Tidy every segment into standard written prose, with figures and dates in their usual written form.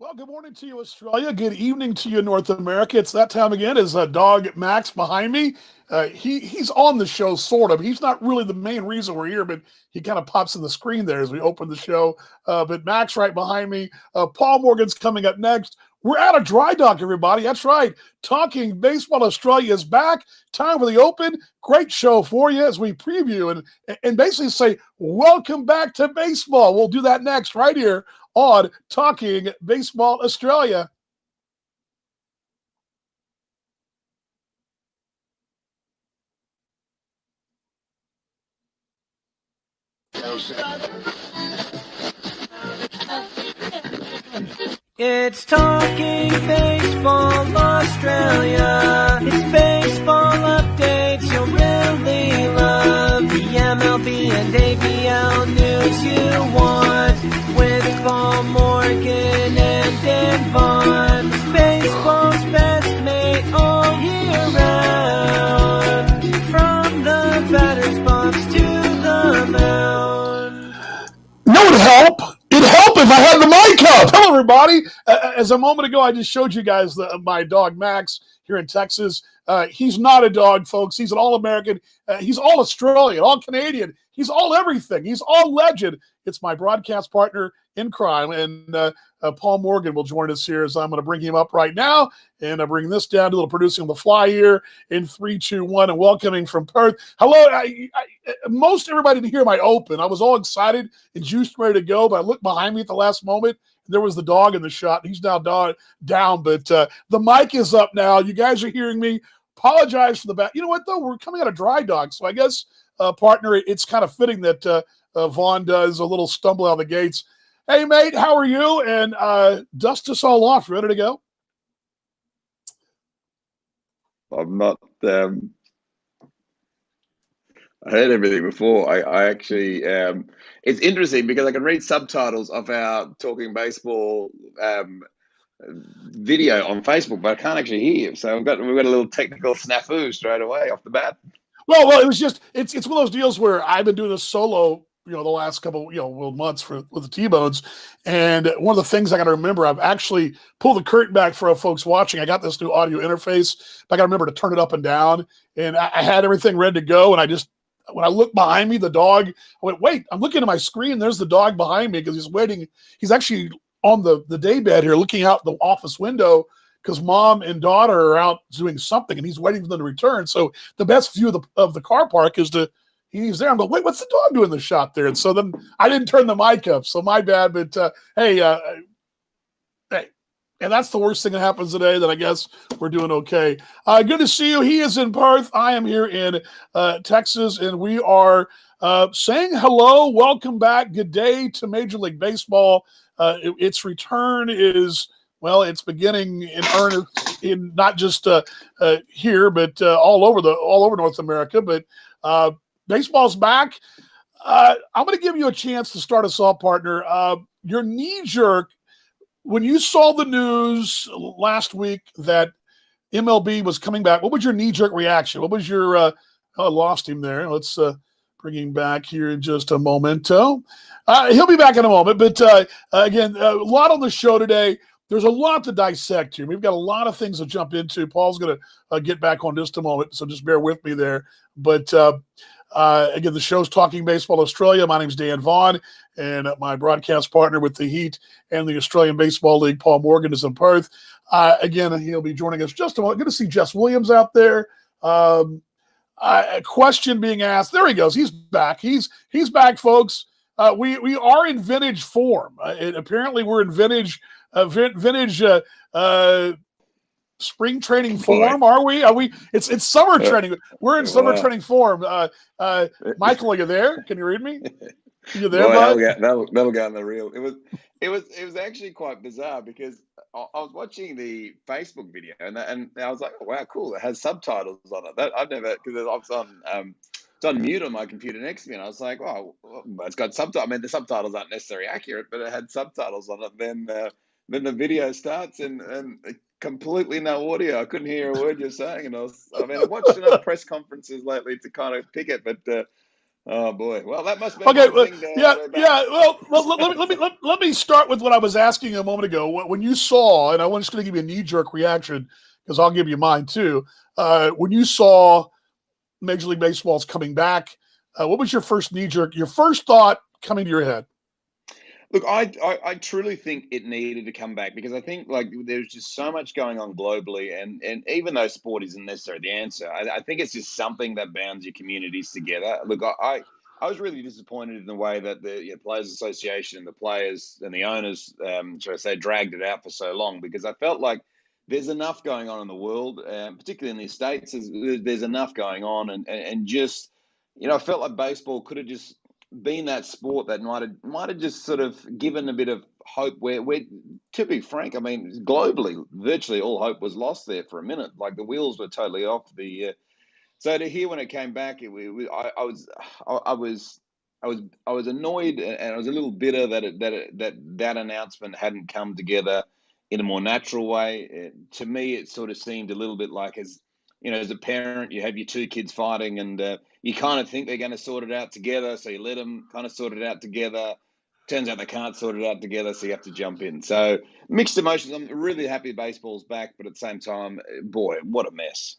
Well, good morning to you, Australia. Good evening to you, North America. It's that time again. Is dog Max behind me? He's on the show, sort of. He's not really the main reason we're here, but he kind of pops in the screen there as we open the show. But Max right behind me. Paul Morgan's coming up next. We're at a dry dock, everybody. That's right. Talking Baseball Australia is back. Time for the Open. Great show for you as we preview and basically say, welcome back to baseball. We'll do that next right here on Talking Baseball Australia. It's Talking Baseball Australia. It's baseball updates you'll really love. The MLB and ABL news you want. With Paul Morgan and Dan Vaughan. It's baseball's best mate all year round. From the batter's box to the mound. No, it'd help. It'd help if I had the mic up. Hello, everybody. As a moment ago, I just showed you guys my dog, Max, here in Texas. He's not a dog, folks. He's an all-American. He's all Australian, all Canadian. He's all everything. He's all legend. It's my broadcast partner in crime, and Paul Morgan will join us here as I'm going to bring him up right now, and I bring this down to a little producing on the fly here in 3, 2, 1, and welcoming from Perth. Hello. Most everybody didn't hear my open. I was all excited and juiced, ready to go, but I looked behind me at the last moment, and there was the dog in the shot. He's now down, but the mic is up now. You guys are hearing me. Apologize for the back. You know what, though? We're coming out of dry dock, so I guess, partner, it's kind of fitting that Vaughn does a little stumble out of the gates. Hey, mate, how are you? And dust us all off. Ready to go? I'm not. I heard everything before. I actually. It's interesting because I can read subtitles of our Talking Baseball video on Facebook, but I can't actually hear you. So we've got a little technical snafu straight away off the bat. Well, it was just it's one of those deals where I've been doing this solo, the last couple, months with the T-Bones. And one of the things I got to remember, I've actually pulled the curtain back for folks watching. I got this new audio interface, but I got to remember to turn it up and down. And I had everything ready to go. And when I looked behind me, the dog, I went, wait, I'm looking at my screen. There's the dog behind me because he's waiting. He's actually on the daybed here looking out the office window because mom and daughter are out doing something and he's waiting for them to return. So the best view of the car park is he's there. I'm going, wait, what's the dog doing in the shot there? And so then I didn't turn the mic up. So my bad. But hey, and that's the worst thing that happens today. Then I guess we're doing okay. Good to see you. He is in Perth. I am here in Texas, and we are saying hello. Welcome back. Good day to Major League Baseball. Its return is, well, it's beginning in earnest in not just here, but all over North America. But baseball's back. I'm going to give you a chance to start us off, partner. Your knee jerk when you saw the news last week that MLB was coming back. What was your knee jerk reaction? What was your? I lost him there. Let's bring him back here in just a moment. He'll be back in a moment. But again, a lot on the show today. There's a lot to dissect here. We've got a lot of things to jump into. Paul's going to get back on just a moment, so just bear with me there. But again, the show's Talking Baseball Australia. My name's Dan Vaughan, and my broadcast partner with the Heat and the Australian Baseball League, Paul Morgan, is in Perth. Again, he'll be joining us just a moment. Good to see Jess Williams out there. A question being asked. There he goes. He's back. He's back, folks. We are in vintage form. Apparently, we're in vintage spring training form. Are we? It's summer training. We're in summer training form. Michael, are you there? Can you read me? Are you there, bud? That'll go on the reel. It was actually quite bizarre because I was watching the Facebook video and I was like, oh, wow, cool. It has subtitles on it. I've never, because it's on mute on my computer next to me, and I was like, oh, it's got subtitles. I mean, the subtitles aren't necessarily accurate, but it had subtitles on it. Then the video starts and completely no audio. I couldn't hear a word you're saying, and I've watched enough press conferences lately to kind of pick it, but Oh boy. Well, that must be Okay, one thing to yeah, go back. yeah. Well, let me start with what I was asking a moment ago. When you saw, and I'm just going to give you a knee jerk reaction because I'll give you mine too. When you saw Major League Baseball's coming back, what was your first knee jerk? Your first thought coming to your head? Look, I truly think it needed to come back because I think like there's just so much going on globally, and even though sport isn't necessarily the answer, I think it's just something that bounds your communities together. Look, I was really disappointed in the way that the Players Association and the players and the owners, should I say, dragged it out for so long because I felt like there's enough going on in the world, particularly in the States. There's enough going on, and just I felt like baseball could have just been that sport that might have just sort of given a bit of hope where to be frank, I mean globally virtually all hope was lost there for a minute. Like the wheels were totally off the so to hear when it came back I was annoyed and I was a little bitter that announcement hadn't come together in a more natural way. To me it sort of seemed a little bit like as a parent you have your two kids fighting and you kind of think they're going to sort it out together, so you let them kind of sort it out together. Turns out they can't sort it out together, so you have to jump in. So mixed emotions. I'm really happy baseball's back, but at the same time, boy, what a mess.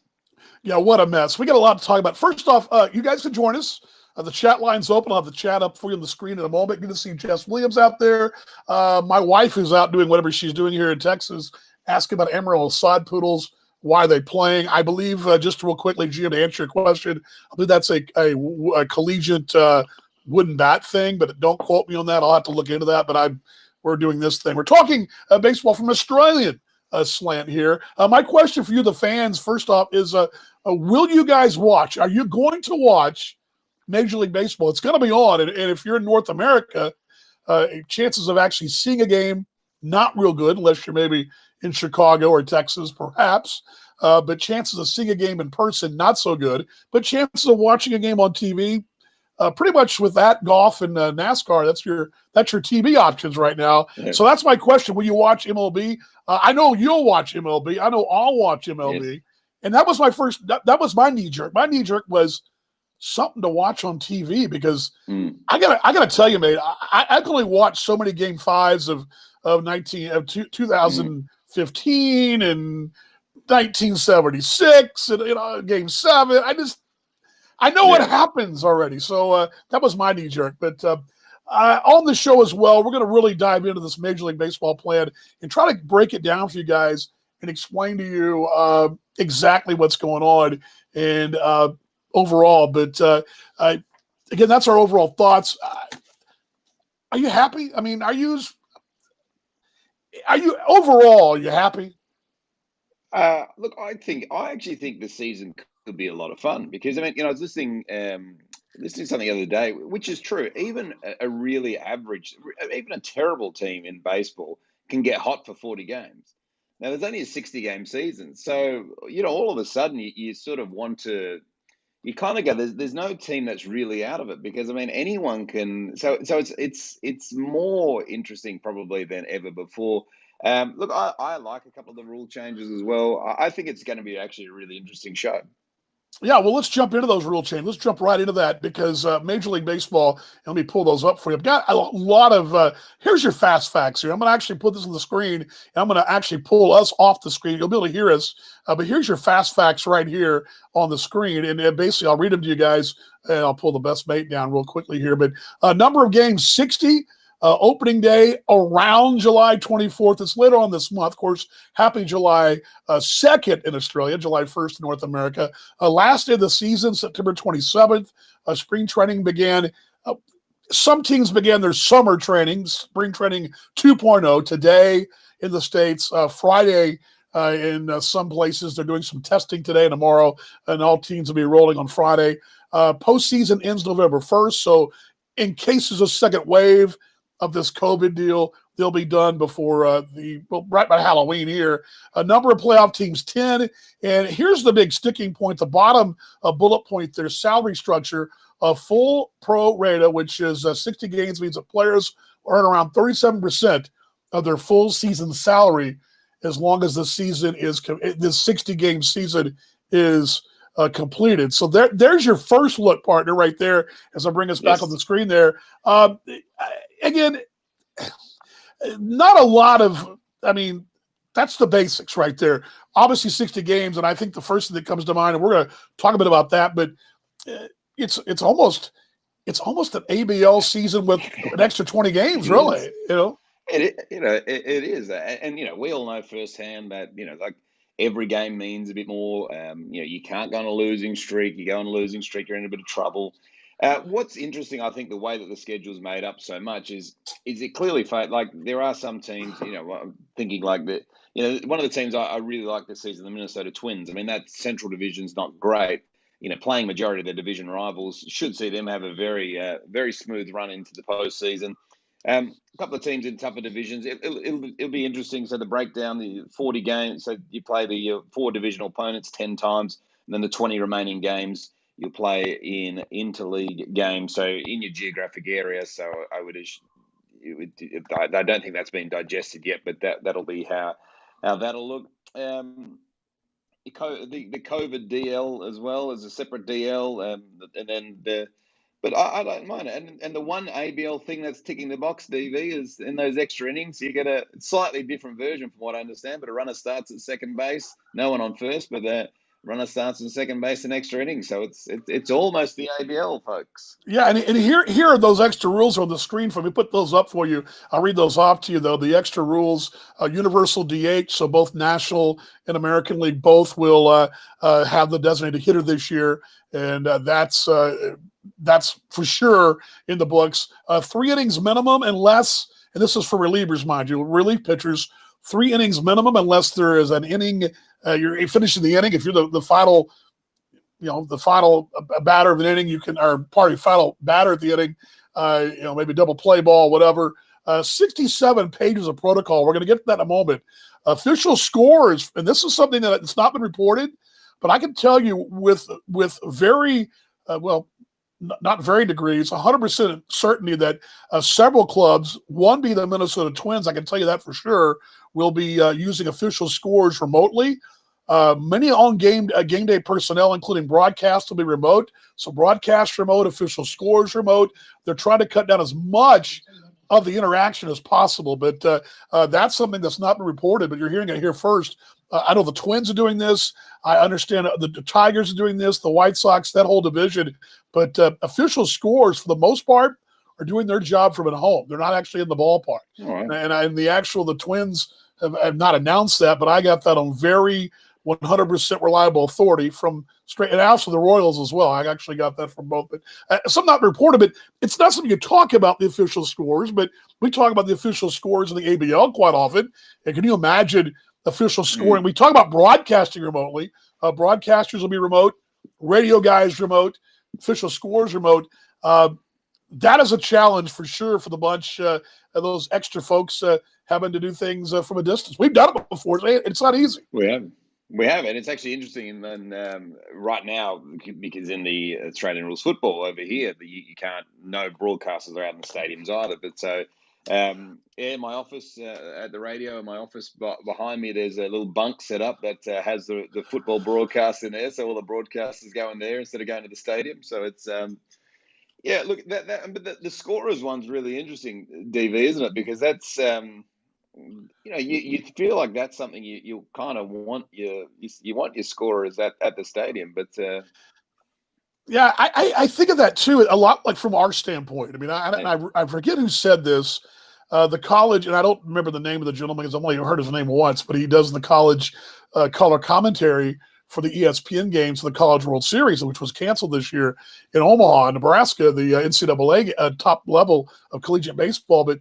Yeah, what a mess. We got a lot to talk about. First off, you guys can join us. The chat line's open. I'll have the chat up for you on the screen in a moment. Good to see Jess Williams out there. My wife is out doing whatever she's doing here in Texas. Asking about Emerald sod poodles. Why are they playing? I believe, just real quickly, Gio, to answer your question, I believe that's a collegiate wooden bat thing, but don't quote me on that. I'll have to look into that, but we're doing this thing. We're talking baseball from Australian slant here. My question for you, the fans, first off, is will you guys watch? Are you going to watch Major League Baseball? It's going to be on, and if you're in North America, chances of actually seeing a game, not real good, unless you're maybe in Chicago or Texas, perhaps. But chances of seeing a game in person, not so good. But chances of watching a game on TV, pretty much with that, golf and NASCAR, that's your TV options right now. Yeah. So that's my question. Will you watch MLB? I know you'll watch MLB. I know I'll watch MLB. Yes. And that was my first. That was my knee jerk. My knee jerk was something to watch on TV because I gotta tell you, mate, I can only watch so many Game 5s of 2015 and 1976 and Game 7. I know what happens already. So that was my knee jerk. But on the show as well, we're going to really dive into this Major League Baseball plan and try to break it down for you guys and explain to you exactly what's going on and overall. But again, that's our overall thoughts. Are you happy? I mean, are you overall, are you happy? Look, I actually think the season could be a lot of fun because I mean, I was listening to something the other day, which is true. Even a really average, even a terrible team in baseball can get hot for 40 games. Now, there's only a 60-game season, so all of a sudden you sort of want to. You kind of go. There's no team that's really out of it because I mean anyone can. So it's more interesting probably than ever before. Look, I like a couple of the rule changes as well. I think it's going to be actually a really interesting show. Yeah, well, let's jump into those rule changes. Let's jump right into that because Major League Baseball, and let me pull those up for you. I've got a lot of, here's your fast facts here. I'm going to actually put this on the screen, and I'm going to actually pull us off the screen. You'll be able to hear us, but here's your fast facts right here on the screen. And basically, I'll read them to you guys, and I'll pull the best mate down real quickly here. But number of games, 60. Opening day around July 24th. It's later on this month. Of course, happy July 2nd in Australia, July 1st in North America. Last day of the season, September 27th. Spring training began. Some teams began their summer training, spring training 2.0 today in the States. Friday in some places, they're doing some testing today and tomorrow, and all teams will be rolling on Friday. Postseason ends November 1st, so in cases of second wave of this COVID deal, they'll be done before right by Halloween here. A number of playoff teams, 10. And here's the big sticking point, the bottom bullet point, their salary structure, a full pro rata, which is 60 games, means that players earn around 37% of their full season salary as long as the season is, this 60-game season is completed. So there's your first look, partner, right there. As I bring us back on the screen there. Again, not a lot of. I mean, that's the basics right there. Obviously, 60 games, and I think the first thing that comes to mind, and we're going to talk a bit about that, but it's almost an ABL season with an extra 20 games, really. It is, and we all know firsthand that like every game means a bit more. You can't go on a losing streak. You go on a losing streak, you're in a bit of trouble. What's interesting, I think, the way that the schedule's made up so much is it clearly like there are some teams. I'm thinking like that. One of the teams I really like this season, the Minnesota Twins. I mean, that Central Division's not great. Playing majority of their division rivals should see them have a very smooth run into the postseason. A couple of teams in tougher divisions. It'll be interesting. So to break down the 40 games, so you play the 4 divisional opponents 10 times, and then the 20 remaining games you'll play in interleague games. So in your geographic area. So I don't think that's been digested yet, but that'll be how that'll look. The COVID DL as well as a separate DL, and then but I don't mind it. And the one ABL thing that's ticking the box, DV, is in those extra innings, you get a slightly different version from what I understand, but a runner starts at second base, no one on first, but the runner starts in second base in extra innings. So it's almost the ABL, folks. Yeah, and here are those extra rules on the screen for me. Put those up for you. I'll read those off to you, though. The extra rules, universal DH, so both National and American League both will have the designated hitter this year, and that's for sure in the books. 3 innings minimum unless, and this is for relievers, mind you, relief pitchers, 3 innings minimum unless there is an inning. You're finishing the inning. If you're the final, the final batter of an inning, you can, or final batter at the inning, maybe double play ball, whatever. 67 pages of protocol. We're going to get to that in a moment. Official scores, and this is something that it's not been reported, but I can tell you with very, not varying degrees, 100% certainty that several clubs, one being the Minnesota Twins, I can tell you that for sure, will be using official scores remotely. Many on game day personnel, including broadcast, will be remote. So broadcast remote, official scores remote. They're trying to cut down as much of the interaction as possible. But that's something that's not been reported, but you're hearing it here first. I know the Twins are doing this. I understand the Tigers are doing this, the White Sox, that whole division. But official scores, for the most part, are doing their job from at home. They're not actually in the ballpark. Right. And the Twins have not announced that, but I got that on very 100% reliable authority from straight, and also the Royals as well. I actually got that from both. But some not reported, but it's not something you talk about, the official scores, but we talk about the official scores in the ABL quite often. And can you imagine official scoring? We talk about broadcasting remotely. Broadcasters will be remote, radio guys remote, official scores remote. That is a challenge for sure for the bunch of those extra folks having to do things from a distance. We've done it before. It's not easy. We have, and it's actually interesting. And right now, because in the Australian rules football over here, you can't. No broadcasters are out in the stadiums either. But so, in my office at the radio, in my office behind me, there's a little bunk set up that has the football broadcast in there. So all the broadcasters go in there instead of going to the stadium. So it's look, but the scorers one's really interesting, DV, isn't it? Because that's you feel like that's something you kind of want you want your scorers at the stadium, but yeah, I think of that too a lot, like from our standpoint. I mean, I forget who said this. The college, and I don't remember the name of the gentleman because I've only heard his name once, but he does the college color commentary for the ESPN games of the College World Series, which was canceled this year in Omaha, Nebraska, the NCAA top level of collegiate baseball. But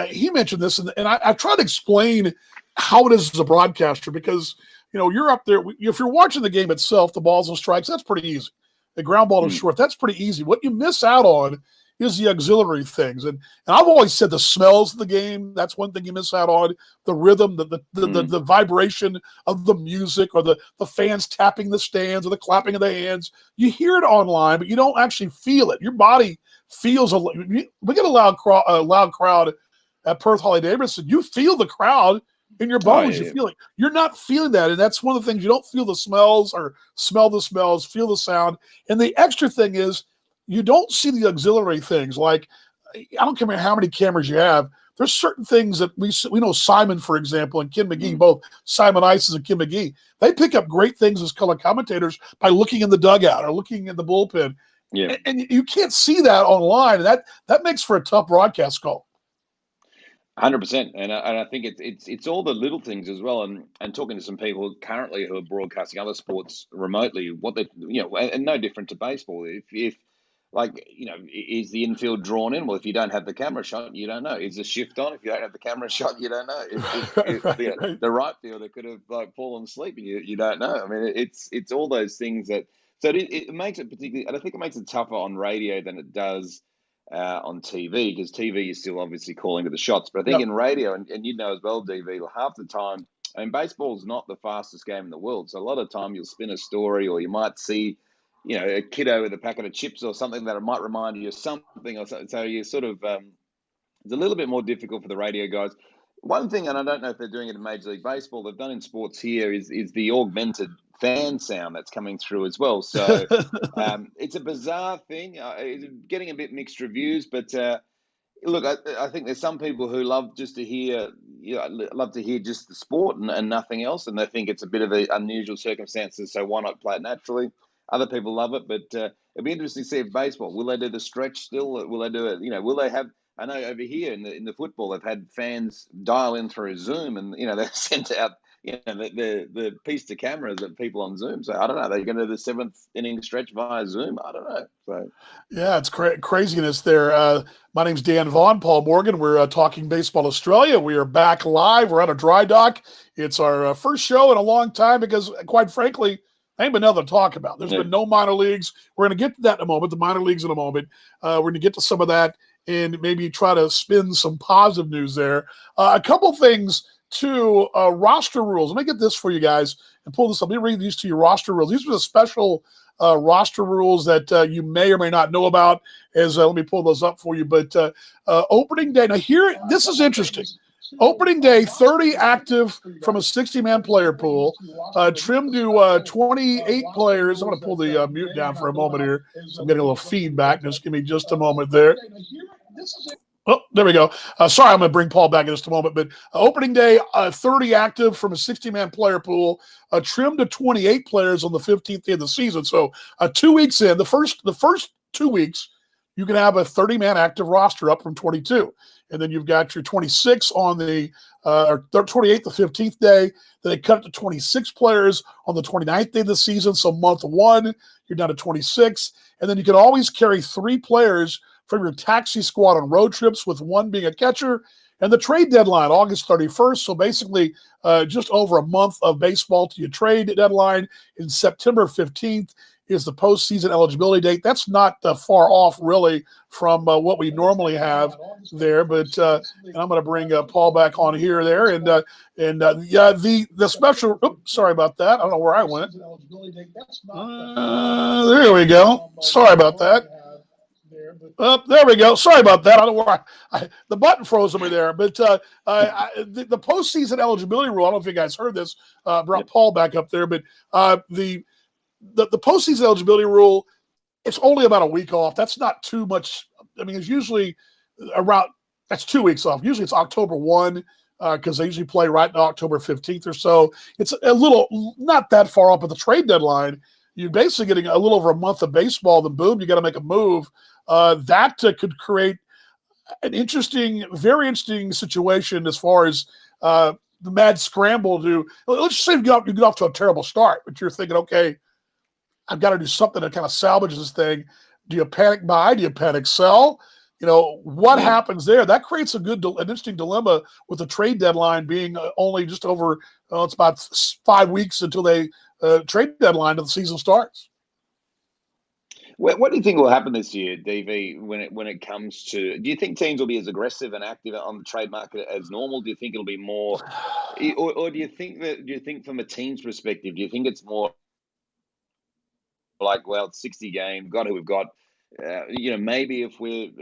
he mentioned this, and I've tried to explain how it is as a broadcaster because, you're up there. If you're watching the game itself, the balls and strikes, that's pretty easy. The ground ball to short, that's pretty easy. What you miss out on is the auxiliary things. And I've always said the smells of the game, that's one thing you miss out on. The rhythm, the vibration of the music, or the fans tapping the stands or the clapping of the hands. You hear it online, but you don't actually feel it. Your body feels we get a loud crowd at Perth Holly Davidson. You feel the crowd in your Oh, bones. yeah, You yeah. feel it. You're not feeling that, and that's one of the things. You don't feel the smells or smell the smells, feel the sound. And the extra thing is you don't see the auxiliary things. Like, I don't care how many cameras you have. There's certain things that we know. Simon, for example, and Kim McGee, both Simon Isis and Kim McGee, they pick up great things as color commentators by looking in the dugout or looking in the bullpen. Yeah. And you can't see that online. And that makes for a tough broadcast call. 100%, and I think it's all the little things as well. And talking to some people currently who are broadcasting other sports remotely, what they and no different to baseball. If like is the infield drawn in? Well, if you don't have the camera shot, you don't know. Is the shift on? If you don't have the camera shot, you don't know. If Right. the right fielder could have fallen asleep, and you don't know. I mean, it's all those things that it makes it particularly, and I think it makes it tougher on radio than it does on TV, because TV is still obviously calling to the shots. But I think Yep. in radio, and you know as well, DV, half the time, I mean, baseball's not the fastest game in the world. So a lot of time you'll spin a story, or you might see, a kiddo with a packet of chips or something that it might remind you of something or something. So you sort of, it's a little bit more difficult for the radio guys. One thing, and I don't know if they're doing it in Major League Baseball, they've done in sports here is the augmented fan sound that's coming through as well. So it's a bizarre thing. It's getting a bit mixed reviews, but look, I think there's some people who love just to hear, love to hear just the sport and nothing else, and they think it's a bit of an unusual circumstances. So why not play it naturally? Other people love it, but it'll be interesting to see if baseball, will they do the stretch still? Will they do it? Will they have? I know over here in the football, they've had fans dial in through Zoom, and they've sent out the piece to cameras of people on Zoom. So I don't know. They're going to do the seventh inning stretch via Zoom. I don't know. So Yeah, it's craziness there. My name's Dan Vaughan, Paul Morgan. We're talking Baseball Australia. We are back live. We're on a dry dock. It's our first show in a long time because, quite frankly, there ain't been nothing to talk about. There's been no minor leagues. We're going to get to that in a moment, the minor leagues in a moment. We're going to get to some of that and maybe try to spin some positive news there. A couple things, too, roster rules. Let me get this for you guys and pull this up. Let me read these to you, roster rules. These are the special roster rules that you may or may not know about. Let me pull those up for you. But opening day, now here, this is interesting. Opening day, 30 active from a 60-man player pool, trimmed to 28 players. I'm going to pull the mute down for a moment here. So I'm getting a little feedback. Just give me just a moment there. Oh, there we go. Sorry, I'm going to bring Paul back in just a moment. But opening day, 30 active from a 60-man player pool, trimmed to 28 players on the 15th day of the season. So 2 weeks in, the first 2 weeks, you can have a 30-man active roster up from 22. And then you've got your 26 on the 28th, the 15th day. Then they cut it to 26 players on the 29th day of the season. So month one, you're down to 26. And then you can always carry 3 players from your taxi squad on road trips, with one being a catcher. And the trade deadline, August 31st. So basically just over a month of baseball to your trade deadline. In September 15th is the postseason eligibility date. That's not far off, really, from what we normally have there. But and I'm going to bring Paul back on here there. And the special, oops, sorry about that. I don't know where I went. There we go. Sorry about that. There we go. Sorry about that. I don't know where the button froze over there. But the postseason eligibility rule, I don't know if you guys heard this, brought Paul back up there, but the postseason eligibility rule, it's only about a week off. That's not too much. I mean, it's usually that's 2 weeks off. Usually it's October 1 because they usually play right now October 15th or so. It's a little, not that far off at the trade deadline. You're basically getting a little over a month of baseball, then boom, you got to make a move. That could create an very interesting situation as far as the mad scramble to, let's just say you get off to a terrible start, but you're thinking, okay, I've got to do something to kind of salvage this thing. Do you panic buy? Do you panic sell? What happens there? That creates an interesting dilemma with the trade deadline being only just over, it's about 5 weeks until they trade deadline to the season starts. What do you think will happen this year, DV, when it comes to? Do you think teams will be as aggressive and active on the trade market as normal? Do you think it'll be more, or do you think from a team's perspective, do you think it's more like, well, it's 60 game, got who we've got? Maybe if we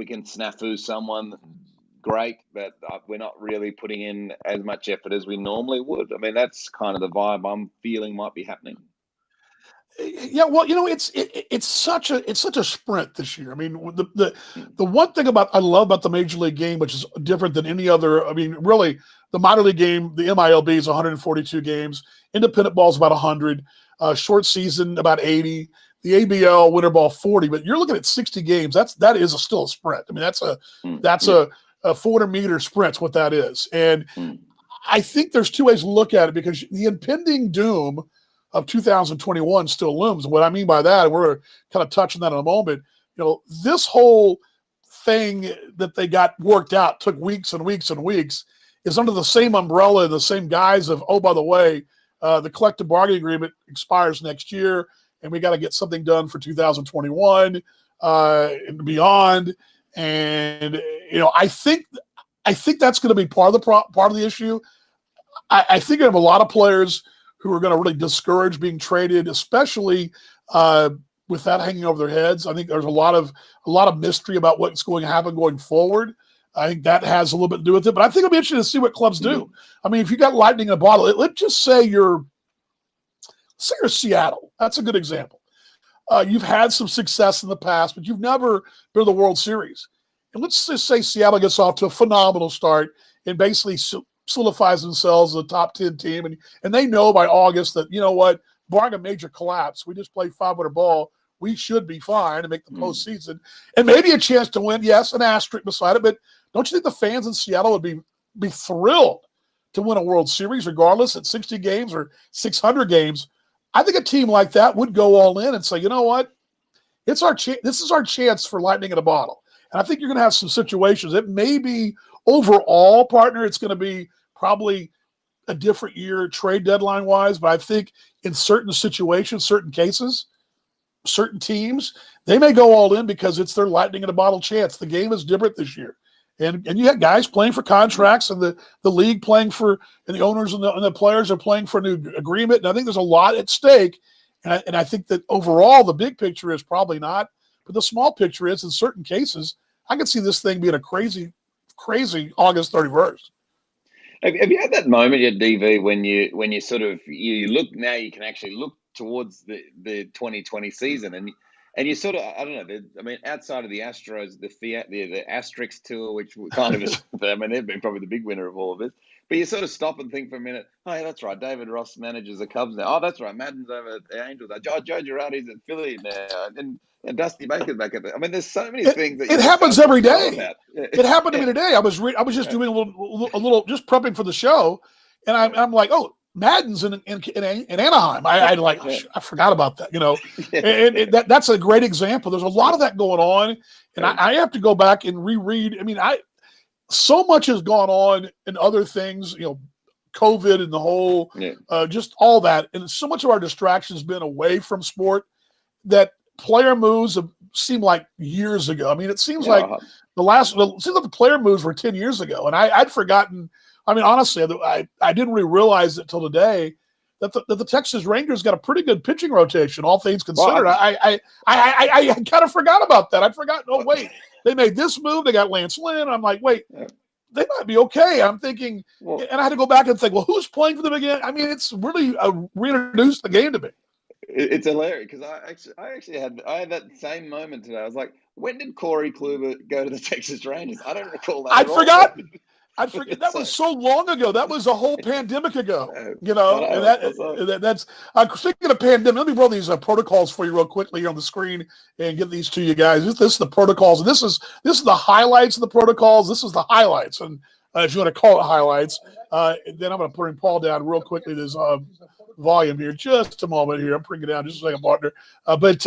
can snafu someone, great, but we're not really putting in as much effort as we normally would. I mean, that's kind of the vibe I'm feeling might be happening. Yeah, well, it's such a sprint this year. I mean, the one thing I love about the Major League game, which is different than any other. I mean, really, the minor league game, the MILB is 142 games. Independent ball is about 100. Short season about 80. The ABL winter ball 40. But you're looking at 60 games. That is still a sprint. I mean, that's a 400-meter sprint's what that is. And I think there's two ways to look at it, because the impending doom of 2021 still looms. And what I mean by that, and we're kind of touching that in a moment, this whole thing that they got worked out took weeks and weeks and weeks, is under the same umbrella, the same guise of, oh, by the way, the collective bargaining agreement expires next year, and we got to get something done for 2021 and beyond. And I think that's going to be part of the issue. I think I have a lot of players who are going to really discourage being traded, especially with that hanging over their heads. I think there's a lot of mystery about what's going to happen going forward. I think that has a little bit to do with it. But I think it'll be interesting to see what clubs do. I mean, if you got lightning in a bottle, let's just say you're Seattle. That's a good example. You've had some success in the past, but you've never been to the World Series. And let's just say Seattle gets off to a phenomenal start and basically solidifies themselves as a top 10 team. And they know by August that, barring a major collapse, we just play 500 ball, we should be fine and make the postseason. And maybe a chance to win, yes, an asterisk beside it. But don't you think the fans in Seattle would be thrilled to win a World Series, regardless at 60 games or 600 games? I think a team like that would go all in and say, you know what? This is our chance for lightning in a bottle. And I think you're going to have some situations. It may be overall, partner, it's going to be probably a different year trade deadline wise, but I think in certain situations, certain cases, certain teams, they may go all in because it's their lightning in a bottle chance. The game is different this year. And you have guys playing for contracts, and the league playing for, and the owners and the players are playing for a new agreement. And I think there's a lot at stake. And I think that overall, the big picture is probably not, but the small picture is, in certain cases, I could see this thing being a crazy August 31st. Have you had that moment yet, DV, when you sort of you look now, you can actually look towards the 2020 season, and you sort of, I don't know, I mean, outside of the Astros, the Asterix tour, which kind of is, I mean, they've been probably the big winner of all of this. But you sort of stop and think for a minute, oh, yeah, that's right, David Ross manages the Cubs now. Oh, that's right, Madden's over at the Angels. Joe Girardi's at Philly now. And Dusty Baker's back at I mean, there's so many things that it happens every day. It happened to me today. I was just doing a little just prepping for the show, and I'm like, oh, Madden's in Anaheim. I forgot about that, and that's a great example. There's a lot of that going on, and I have to go back and reread. I mean, so much has gone on in other things, COVID and the whole, just all that, and so much of our distraction has been away from sport that player moves seem like years ago. I mean, it seems like the player moves were 10 years ago, and I'd forgotten. I mean, honestly, I didn't really realize it till today that the Texas Rangers got a pretty good pitching rotation, all things considered. Well, I kind of forgot about that. I'd forgotten. Oh, wait, they made this move. They got Lance Lynn. I'm like, wait, they might be okay. I'm thinking, and I had to go back and think, well, who's playing for them again? I mean, it's really reintroduced the game to me. It's hilarious because I actually had that same moment today. I was like, when did Corey Kluber go to the Texas Rangers? I don't recall that. I'd forgotten. That was so long ago. That was a whole pandemic ago. And that's speaking of pandemic. Let me roll these protocols for you real quickly here on the screen and get these to you guys. This is the protocols, and this is the highlights of the protocols. This is the highlights, and if you want to call it highlights, then I'm going to bring Paul down real quickly. There's volume here. Just a moment here. I'm bringing it down just a second, partner. But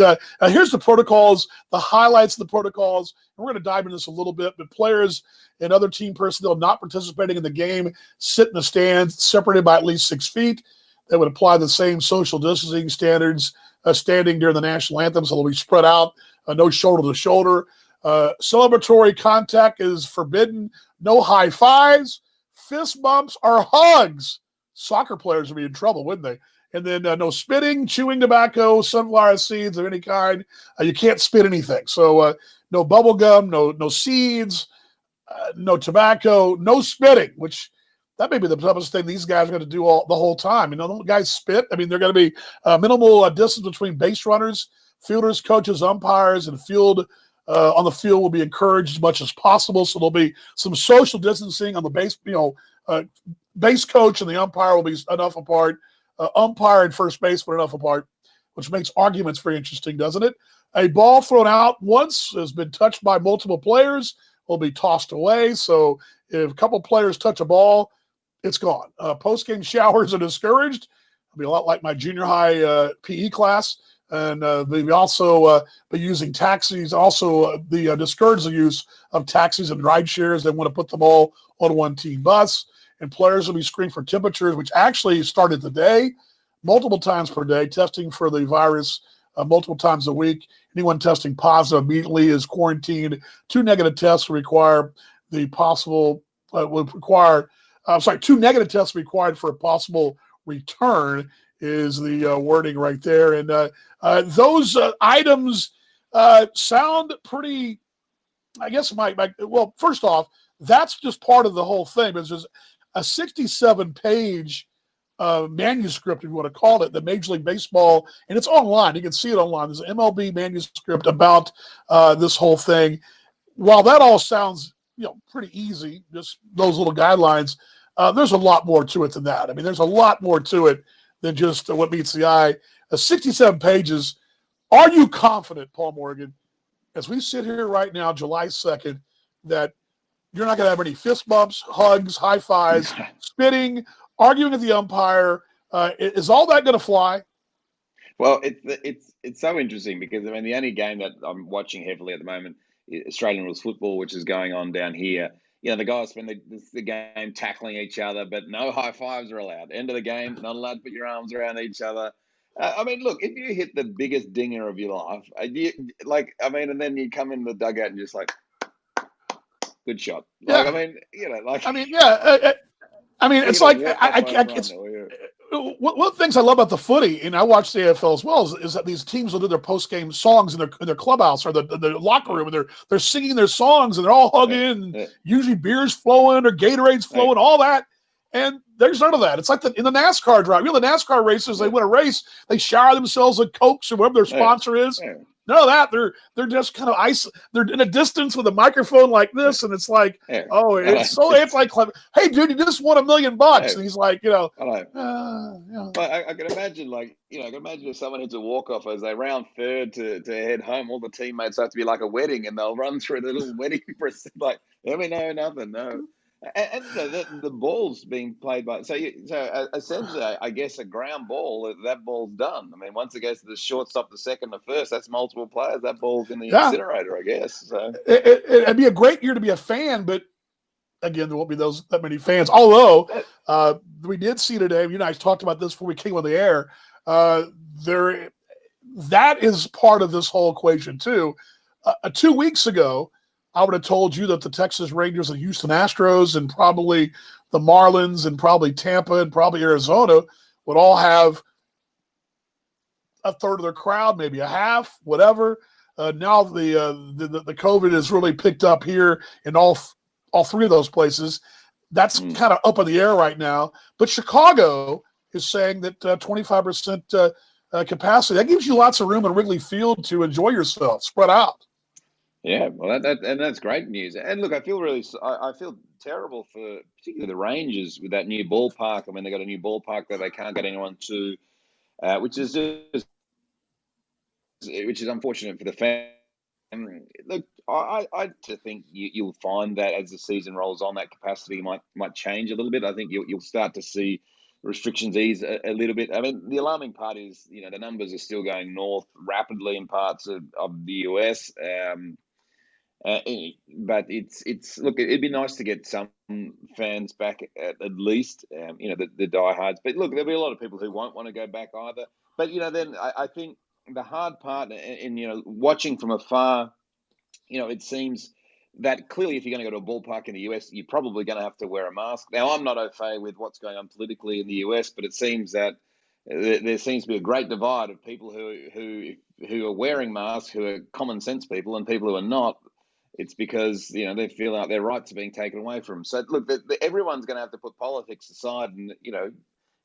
here's the protocols, the highlights of the protocols. We're going to dive into this a little bit, but players and other team personnel not participating in the game sit in the stands separated by at least 6 feet. They would apply the same social distancing standards standing during the national anthem, so they'll be spread out, no shoulder to shoulder. Celebratory contact is forbidden. No high fives, fist bumps, or hugs. Soccer players would be in trouble, wouldn't they? And then no spitting, chewing tobacco, sunflower seeds of any kind. You can't spit anything. So no bubble gum, no seeds, no tobacco, no spitting, which that may be the toughest thing these guys are going to do the whole time. You know, the guys spit. I mean, they're going to be minimal distance between base runners, fielders, coaches, umpires, and field on the field will be encouraged as much as possible. So there'll be some social distancing on the base. Base coach and the umpire will be enough apart. Umpire and first baseman enough apart, which makes arguments very interesting, doesn't it? A ball thrown out once has been touched by multiple players will be tossed away. So if a couple players touch a ball, it's gone. Post-game showers are discouraged. It'll be a lot like my junior high PE class. And they've also been using taxis. Also, discourage the use of taxis and ride shares. They want to put them all on one team bus. And players will be screened for temperatures, which actually started today, multiple times per day, testing for the virus multiple times a week. Anyone testing positive immediately is quarantined. 2 negative tests require the possible two negative tests required for a possible return is the wording right there. And those items sound pretty, I guess, well, first off, that's just part of the whole thing. It's just a 67-page manuscript, if you want to call it, the Major League Baseball, and it's online. You can see it online. There's an MLB manuscript about this whole thing. While that all sounds, pretty easy, just those little guidelines, there's a lot more to it than that. I mean, there's a lot more to it than just what meets the eye. 67 pages. Are you confident, Paul Morgan, as we sit here right now, July 2nd, that you're not going to have any fist bumps, hugs, high fives, spitting, arguing with the umpire? Is all that going to fly? Well, it's so interesting because, I mean, the only game that I'm watching heavily at the moment is Australian rules football, which is going on down here. The guys spend the game tackling each other, but no high fives are allowed. End of the game, not allowed to put your arms around each other. I mean, look, if you hit the biggest dinger of your life, and then you come in the dugout and just like, good shot. Like, yeah. It's like one of the things I love about the footy, and I watch the AFL as well, is that these teams will do their post-game songs in their clubhouse or the locker room, and they're singing their songs, and they're all hugging, and usually beers flowing or Gatorade's flowing, all that. And there's none of that. It's like in the NASCAR drive. The NASCAR races, they win a race, they shower themselves with Cokes or whatever their sponsor is. None of that. They're just kind of they're in a distance with a microphone like this, and it's like, it's so anti-clever. Hey, dude, you just won $1 million, and he's like, Well, I can imagine, if someone hits a walk-off as they round third to head home, all the teammates have to be like a wedding, and they'll run through the little wedding like, let me know, nothing, no. And the ball's being played by so essentially, I guess a ground ball, that ball's done. I mean, once it goes to the shortstop, the second, the first, that's multiple players. That ball's in the incinerator, I guess. So it'd be a great year to be a fan, but again, there won't be that many fans. Although we did see today, you and I talked about this before we came on the air. That is part of this whole equation too. 2 weeks ago, I would have told you that the Texas Rangers and Houston Astros and probably the Marlins and probably Tampa and probably Arizona would all have a third of their crowd, maybe a half, whatever. Now the COVID has really picked up here in all three of those places. That's kind of up in the air right now. But Chicago is saying that 25% capacity. That gives you lots of room in Wrigley Field to enjoy yourself, spread out. Yeah, well, that's great news. And look, I feel terrible for particularly the Rangers with that new ballpark. I mean, they got a new ballpark that they can't get anyone to, which is unfortunate for the fans. Look, I think you'll find that as the season rolls on, that capacity might change a little bit. I think you'll start to see restrictions ease a little bit. I mean, the alarming part is, the numbers are still going north rapidly in parts of the US. But it's look, it'd be nice to get some fans back at least, the diehards. But look, there'll be a lot of people who won't want to go back either. But then I think the hard part in watching from afar, it seems that clearly if you're going to go to a ballpark in the US, you're probably going to have to wear a mask. Now, I'm not au fait with what's going on politically in the US, but it seems that there seems to be a great divide of people who are wearing masks, who are common sense people, and people who are not. It's because they feel like their rights are being taken away from them. So look, everyone's going to have to put politics aside, and if you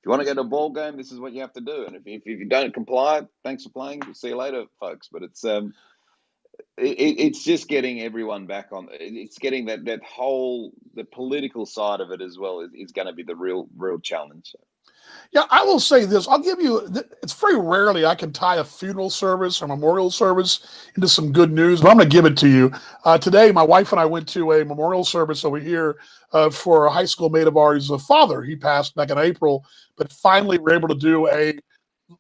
want to go to a ball game, this is what you have to do. And if you don't comply, thanks for playing. See you later, folks. But it's just getting everyone back on. It's getting that whole the political side of it as well is going to be the real challenge. Yeah, I will say this. I'll give you, it's very rarely I can tie a funeral service or memorial service into some good news, but I'm going to give it to you. Today, my wife and I went to a memorial service over here for a high school mate of ours' father. He passed back in April, but finally we're able to do a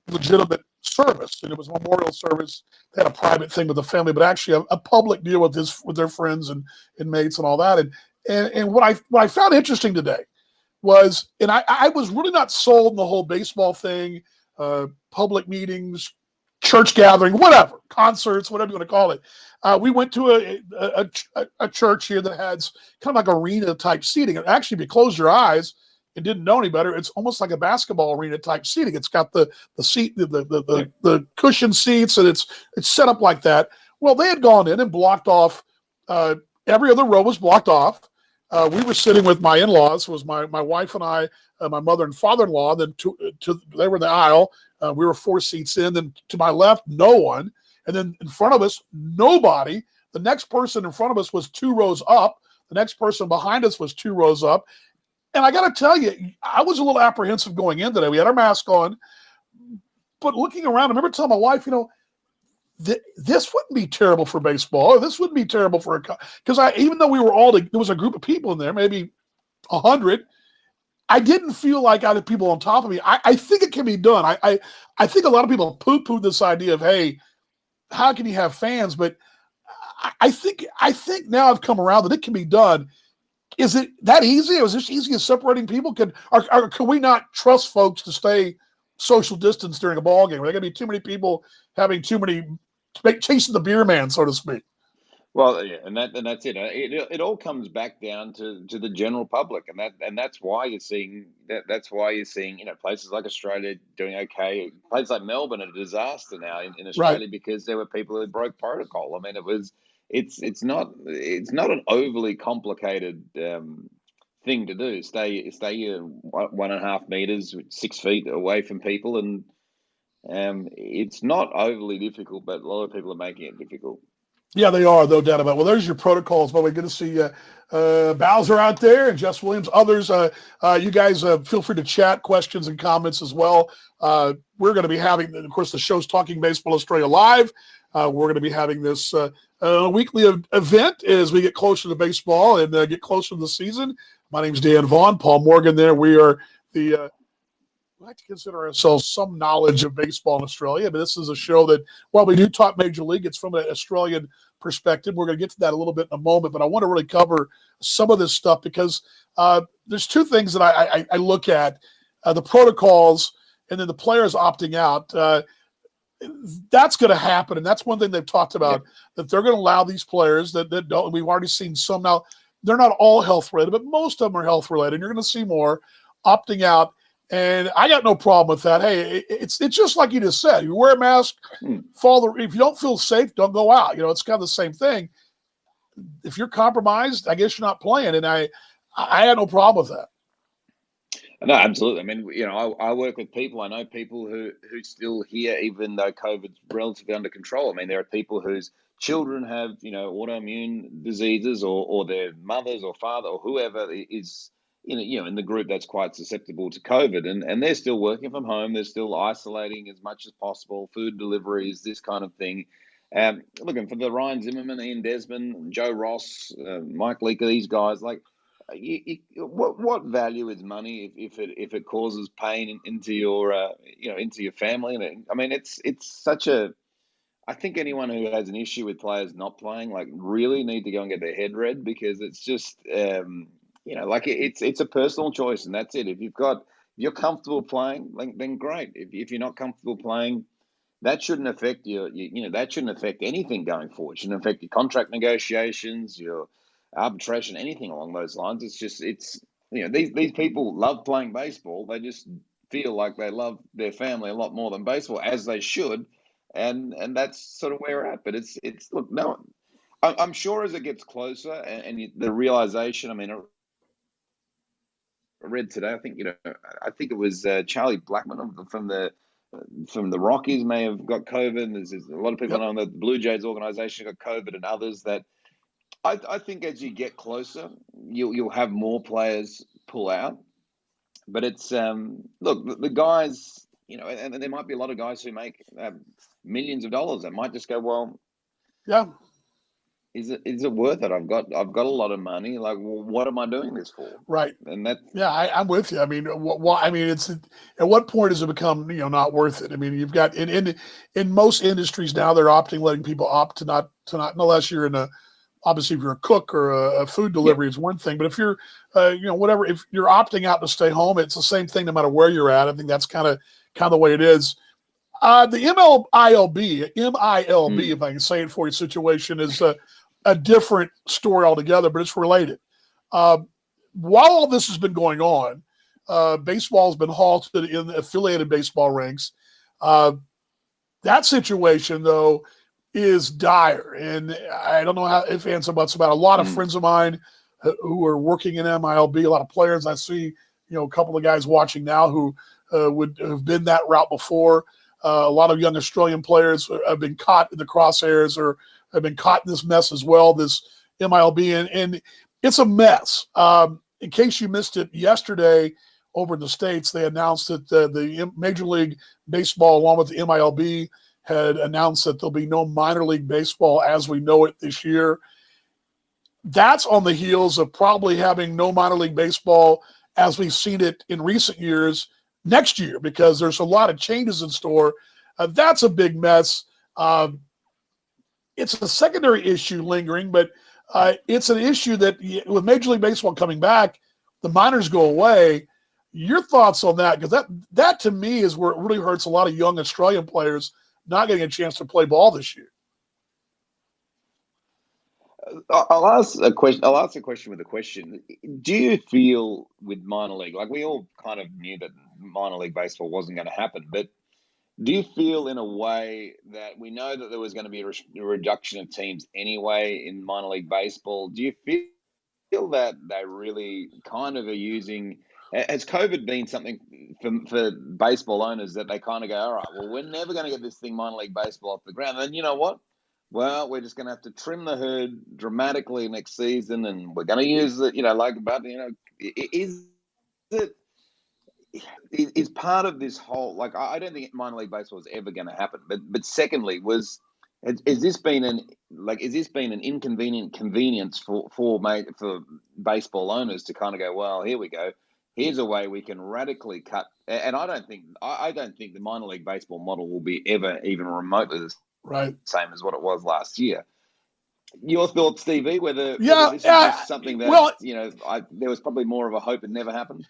legitimate service. And it was a memorial service. They had a private thing with the family, but actually a public deal with their friends and mates and all that. And what I found interesting today was, and I was really not sold in the whole baseball thing, public meetings, church gathering, whatever, concerts, whatever you want to call it. We went to a church here that has kind of like arena type seating. And actually, if you close your eyes and didn't know any better, it's almost like a basketball arena type seating. It's got the seat, the cushion seats, and it's set up like that. Well, they had gone in and blocked off. Every other row was blocked off. We were sitting with my in-laws. It was my wife and I, my mother and father-in-law. Then they were in the aisle. We were 4 seats in. Then to my left, no one. And then in front of us, nobody. The next person in front of us was 2 rows up. The next person behind us was 2 rows up. And I got to tell you, I was a little apprehensive going in today. We had our mask on. But looking around, I remember telling my wife, this wouldn't be terrible for baseball. Or this wouldn't be terrible for because even though we were there was a group of people in there, maybe 100. I didn't feel like I had people on top of me. I think it can be done. I think a lot of people poo-poo this idea of, hey, how can you have fans? But I think now I've come around that it can be done. Is it that easy? Is this easy as separating people? Can we not trust folks to stay social distance during a ball game? Are there going to be too many people having too many chasing the beer man, so to speak? Well, yeah, and that's it. It all comes back down to the general public, and that's why you're seeing that's why you're seeing places like Australia doing okay. Places like Melbourne are a disaster now in Australia, Right. because there were people who broke protocol. I mean, it's not an overly complicated thing to do. Stay 1.5 meters, 6 feet away from people, and it's not overly difficult, but a lot of people are making it difficult. Yeah, they are, no doubt about it. Well, there's your protocols. By the way, good to see Bowser out there and Jess Williams. Others, you guys feel free to chat questions and comments as well. We're going to be having, of course, the show's Talking Baseball Australia Live. We're going to be having this weekly event as we get closer to baseball and get closer to the season. My name's Dan Vaughan, Paul Morgan there. We are we like to consider ourselves some knowledge of baseball in Australia, but this is a show that, while we do talk Major League, it's from an Australian perspective. We're going to get to that a little bit in a moment, but I want to really cover some of this stuff because there's 2 things that I look at, the protocols and then the players opting out. That's going to happen, and that's one thing they've talked about, that they're going to allow these players that don't. We've already seen some now. They're not all health-related, but most of them are health-related, and you're going to see more opting out. And I got no problem with that. Hey, it's just like you just said. You wear a mask, if you don't feel safe, don't go out. It's kind of the same thing. If you're compromised, I guess you're not playing. And I had no problem with that. No, absolutely. I mean, I work with people. I know people who still here, even though COVID's relatively under control. I mean, there are people whose children have, autoimmune diseases, or their mothers or father or whoever is in the group that's quite susceptible to COVID, and they're still working from home. They're still isolating as much as possible, food deliveries, this kind of thing. Looking for the Ryan Zimmerman, Ian Desmond, Joe Ross, Mike Leake, these guys. Like, what value is money if it causes pain into your into your family? And I mean, it's such a. I think anyone who has an issue with players not playing, like, really need to go and get their head read, because it's just. It's a personal choice, and that's it. If you're comfortable playing, then great. If you're not comfortable playing, that shouldn't affect that shouldn't affect anything going forward. It shouldn't affect your contract negotiations, your arbitration, anything along those lines. These people love playing baseball. They just feel like they love their family a lot more than baseball, as they should, and that's sort of where we're at. But it's look, no. I'm sure as it gets closer and the realization, I mean, I read today, I think it was Charlie Blackmon from the Rockies may have got COVID. And there's a lot of people Yep. know that the Blue Jays organization got COVID and others that I think as you get closer, you'll have more players pull out. But it's look, the guys, and there might be a lot of guys who make millions of dollars that might just go, well, Yeah. is it worth it? I've got a lot of money. Like, well, what am I doing this for? Right. And that, Yeah, I'm with you. I mean, I mean, it's at what point does it become not worth it? I mean, you've got in most industries now they're letting people opt to not unless you're in a obviously if you're a cook or a food delivery is one thing, but if you're whatever, if you're opting out to stay home, it's the same thing no matter where you're at. I think that's kind of the way it is. The MILB, if I can say it for you, situation is a different story altogether, but it's related. While all this has been going on, baseball has been halted in the affiliated baseball ranks. That situation, though, is dire. And I don't know how if and so much about a lot of friends of mine who are working in MILB, a lot of players. I see, a couple of guys watching now who would have been that route before. A lot of young Australian players have been caught in the crosshairs or have been caught in this mess as well, this MILB. And it's a mess. In case you missed it yesterday over in the States, they announced that the Major League Baseball, along with the MILB, had announced that there'll be no minor league baseball as we know it this year. That's on the heels of probably having no minor league baseball as we've seen it in recent years next year, because there's a lot of changes in store. That's a big mess. It's a secondary issue lingering, but it's an issue that with Major League Baseball coming back, the minors go away. Your thoughts on that? Because that to me is where it really hurts a lot of young Australian players not getting a chance to play ball this year. I'll ask a question with a question. Do you feel with minor league, like we all kind of knew that minor league baseball wasn't going to happen, but do you feel in a way that we know that there was going to be a reduction of teams anyway in minor league baseball? Do you feel that they really kind of are using, has COVID been something for baseball owners that they kind of go, all right, well, we're never going to get this thing minor league baseball off the ground. And you know what? Well, we're just going to have to trim the herd dramatically next season, and we're going to use it, is part of this whole, like, I don't think minor league baseball is ever going to happen. But secondly, has this been an inconvenient convenience for baseball owners to kind of go, well, here we go. Here's a way we can radically cut. And I don't think the minor league baseball model will be ever even remotely the same as what it was last year. Your thoughts, Stevie, whether this is just something that, there was probably more of a hope it never happened?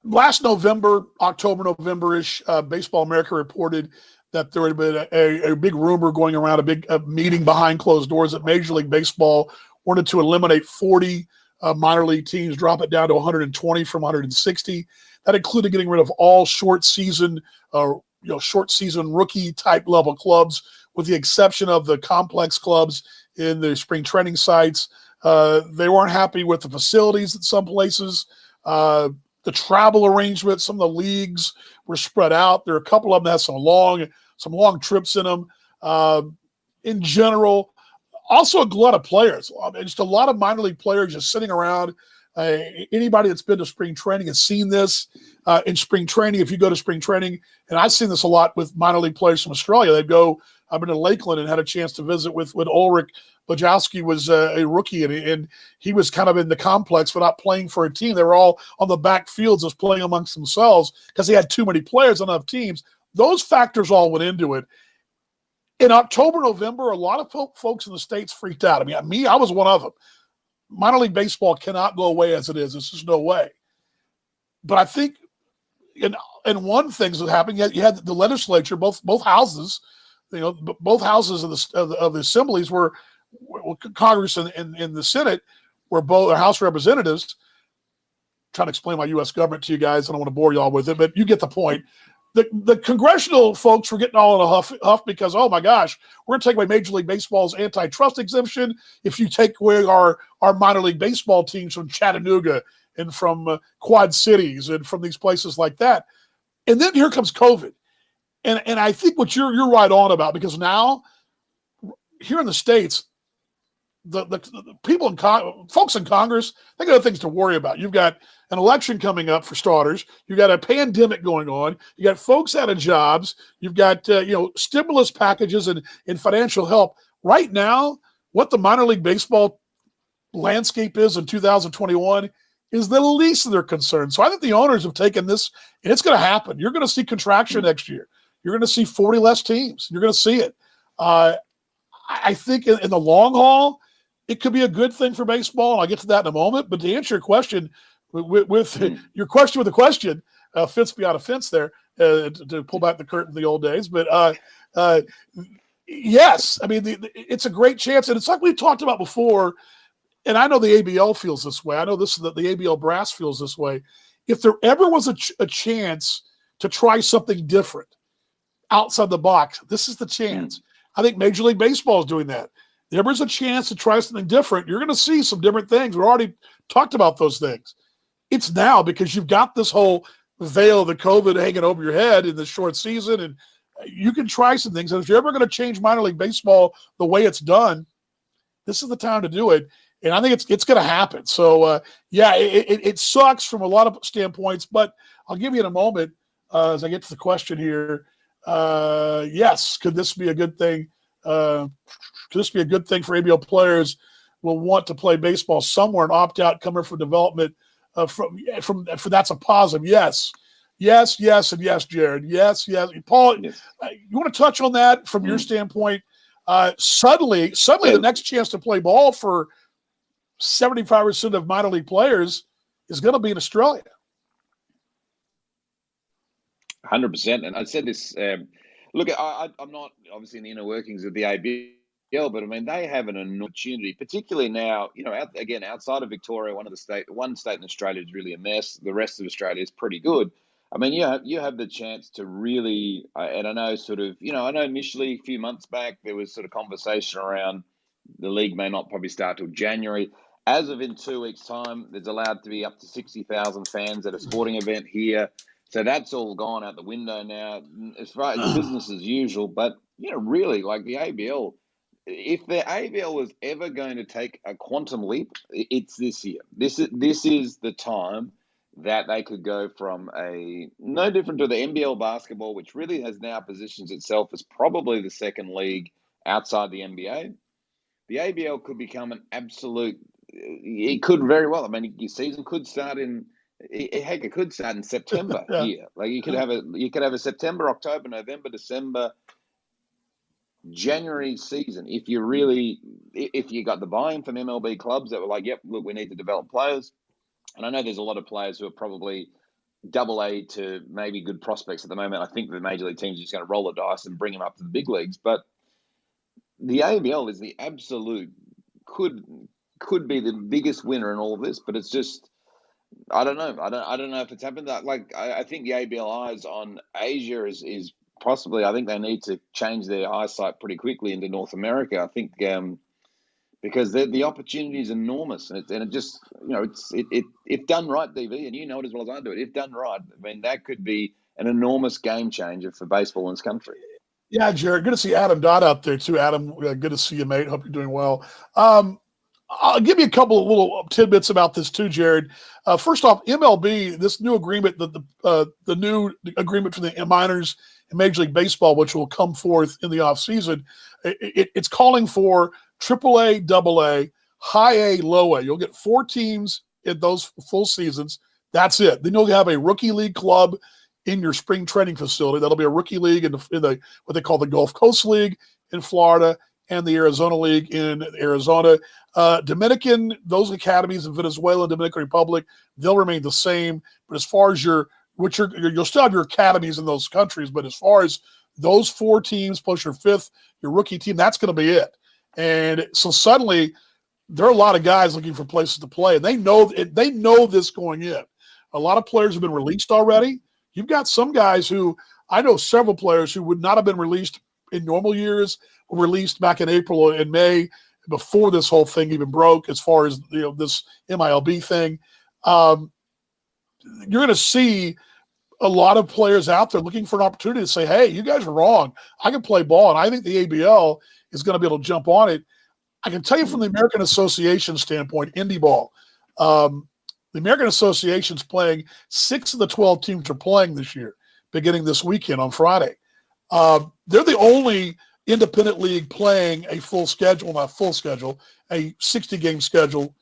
Last November, November-ish, Baseball America reported that there had been a big rumor going around, a meeting behind closed doors that Major League Baseball wanted to eliminate 40 minor league teams, drop it down to 120 from 160. That included getting rid of all short season rookie type level clubs, with the exception of the complex clubs in the spring training sites. They weren't happy with the facilities at some places. The travel arrangements, some of the leagues were spread out. There are a couple of them that have some long trips in them. In general, also a lot of players, just a lot of minor league players just sitting around. Anybody that's been to spring training has seen this in spring training. If you go to spring training, and I've seen this a lot with minor league players from Australia, they'd go. I've been to Lakeland and had a chance to visit with Ulrich. Bajowski was a rookie, and he was kind of in the complex, but not playing for a team. They were all on the back fields just playing amongst themselves because they had too many players on enough teams. Those factors all went into it. In October, November, a lot of folks in the States freaked out. I mean, I was one of them. Minor league baseball cannot go away as it is. There's just no way. But I think and one thing that happened, you had the legislature, both houses, both houses of the assemblies were Congress and the Senate were both House Representatives. I'm trying to explain my U.S. government to you guys. I don't want to bore you all with it, but you get the point. the congressional folks were getting all in a huff because, oh my gosh, we're going to take away Major League Baseball's antitrust exemption if you take away our minor league baseball teams from Chattanooga and from Quad Cities and from these places like that. And then here comes COVID. And I think what you're right on about, because now here in the States, the people folks in Congress, they got other things to worry about. You've got an election coming up for starters. You've got a pandemic going on. You got folks out of jobs. You've got stimulus packages and financial help. Right now, what the minor league baseball landscape is in 2021 is the least of their concerns. So I think the owners have taken this, and it's going to happen. You're going to see contraction next year. You're going to see 40 less teams. You're going to see it. I think in the long haul, it could be a good thing for baseball. And I'll get to that in a moment. But to answer your question, with your question with a question, fits beyond a fence there, to pull back the curtain the old days. But yes, I mean, it's a great chance. And it's like we've talked about before, and I know the ABL feels this way. I know the ABL brass feels this way. If there ever was a chance to try something different outside the box, this is the chance. I think Major League Baseball is doing that. There was a chance to try something different. You're going to see some different things. We've already talked about those things. It's now, because you've got this whole veil of the COVID hanging over your head in the short season, and you can try some things. And if you're ever going to change minor league baseball the way it's done, this is the time to do it. And I think it's going to happen. So, it sucks from a lot of standpoints, but I'll give you in a moment as I get to the question here. Yes, could this be a good thing? Could this be a good thing for ABL players will want to play baseball somewhere and opt out coming from development? From that's a positive. Yes, and yes, Jared. Yes. Paul, Yes. You want to touch on that from your standpoint? Suddenly, the next chance to play ball for 75% of minor league players is going to be in Australia. 100%. And I said this. Look, I'm not obviously in the inner workings of the ABL, but I mean they have an opportunity, particularly now. Outside of Victoria, one state in Australia is really a mess. The rest of Australia is pretty good. I mean, you have the chance to really, and I know I know initially a few months back there was sort of conversation around the league may not probably start till January. As of in 2 weeks' time, there's allowed to be up to 60,000 fans at a sporting event here. So that's all gone out the window now. As far as business as usual, but really, like the ABL, if the ABL was ever going to take a quantum leap, it's this year. This is the time that they could go from no different to the NBL basketball, which really has now positioned itself as probably the second league outside the NBA. The ABL could become an absolute. It could very well. I mean, your season could start it could start in September here. Like you could have a September, October, November, December, January season. If you got the buy-in from MLB clubs that were like, yep, look, we need to develop players. And I know there's a lot of players who are probably AA to maybe good prospects at the moment. I think the major league teams are just going to roll the dice and bring them up to the big leagues. But the ABL is the absolute could be the biggest winner in all of this. But it's just. I don't know. I don't know if it's happened. I think the ABL eyes on Asia is possibly. I think they need to change their eyesight pretty quickly into North America. I think because the opportunity is enormous, and it just if done right, DV, and you know it as well as I do it. If done right, I mean that could be an enormous game changer for baseball in this country. Yeah, Jared, good to see Adam Dodd out there too. Adam, good to see you, mate. Hope you're doing well. I'll give you a couple of little tidbits about this too, Jared. First off, MLB, this new agreement, the new agreement for the minors in Major League Baseball, which will come forth in the offseason, it's calling for AAA, AA, high A, low A. You'll get 4 teams in those full seasons. That's it. Then you'll have a rookie league club in your spring training facility. That'll be a rookie league in the what they call the Gulf Coast League in Florida and the Arizona League in Arizona. Dominican, those academies in Venezuela and Dominican Republic, they'll remain the same. But as far as you'll still have your academies in those countries. But as far as those 4 teams plus your 5th, your rookie team, that's going to be it. And so suddenly there are a lot of guys looking for places to play, and they know this going in. A lot of players have been released already. You've got some guys who I know several players who would not have been released in normal years, were released back in April and May before this whole thing even broke, as far as this MILB thing. You're going to see a lot of players out there looking for an opportunity to say, hey, you guys are wrong. I can play ball. And I think the ABL is going to be able to jump on it. I can tell you from the American Association standpoint, indie ball, the American Association's playing 6 of the 12 teams are playing this year, beginning this weekend on Friday. They're the only independent league playing a full schedule, not full schedule, a 60-game schedule.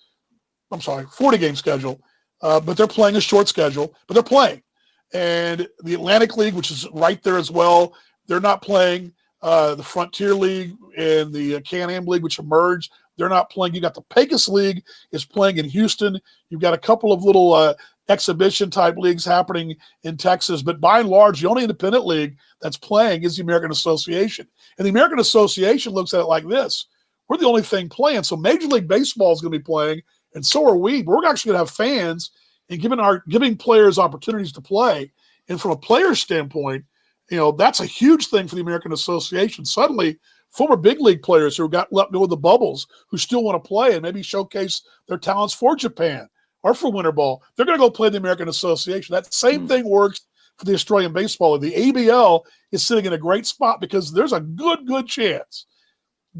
I'm sorry, 40-game schedule. But they're playing a short schedule, but they're playing. And the Atlantic League, which is right there as well, they're not playing. The Frontier League and the Can-Am League, which emerged, they're not playing. You got the Pecos League is playing in Houston. You've got a couple of little exhibition-type leagues happening in Texas. But by and large, the only independent league that's playing is the American Association. And the American Association looks at it like this. We're the only thing playing. So Major League Baseball is going to be playing, and so are we. But we're actually going to have fans and giving players opportunities to play. And from a player standpoint, that's a huge thing for the American Association. Suddenly, former big league players who got let go of the bubbles, who still want to play and maybe showcase their talents for Japan or for winter ball, they're going to go play the American Association. That same thing works for the Australian Baseball League. The ABL is sitting in a great spot because there's a good chance.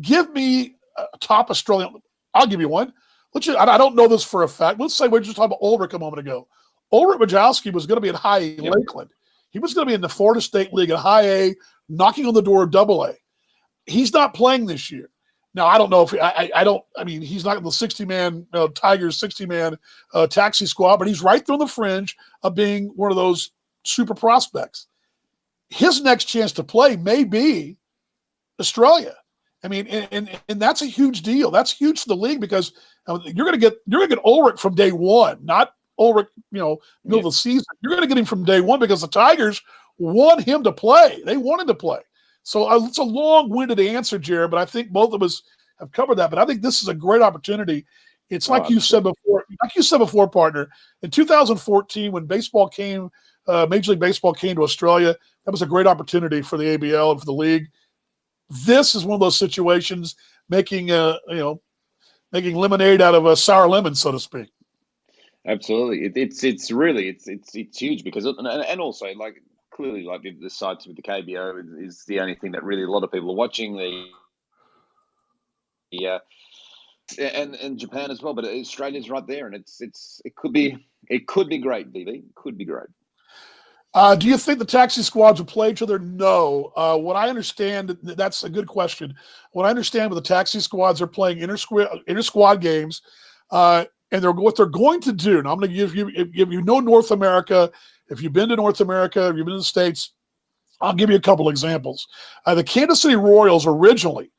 Give me a top Australian. I'll give you one. I don't know this for a fact. Let's say we were just talking about Ulrich a moment ago. Ulrich Majowski was going to be at High A Lakeland. He was going to be in the Florida State League at High A, knocking on the door of Double A. He's not playing this year. Now, I don't know if he's not in the 60-man Tigers 60-man taxi squad, but he's right there on the fringe of being one of those super prospects. His next chance to play may be Australia. I mean, and that's a huge deal. That's huge for the league because you're going to get Ulrich from day one, not Ulrich, middle of the season. You're going to get him from day one because the Tigers want him to play. They want him to play. So it's a long-winded answer, Jared, but I think both of us have covered that. But I think this is a great opportunity. It's like you said before, partner. In 2014, when baseball came, Major League Baseball came to Australia, that was a great opportunity for the ABL and for the league. This is one of those situations making lemonade out of a sour lemon, so to speak. Absolutely, it's really huge because and also clearly the sites with the KBO is the only thing that really a lot of people are watching. And Japan as well, but Australia's right there, and it could be great, BB. It could be great. Do you think the taxi squads will play each other? No. What I understand, that's a good question. What I understand with the taxi squads, are playing inter-squad games, and what they're going to do. Now, I'm going to give you, if you know North America, if you've been to North America, if you've been to the States, I'll give you a couple examples. The Kansas City Royals originally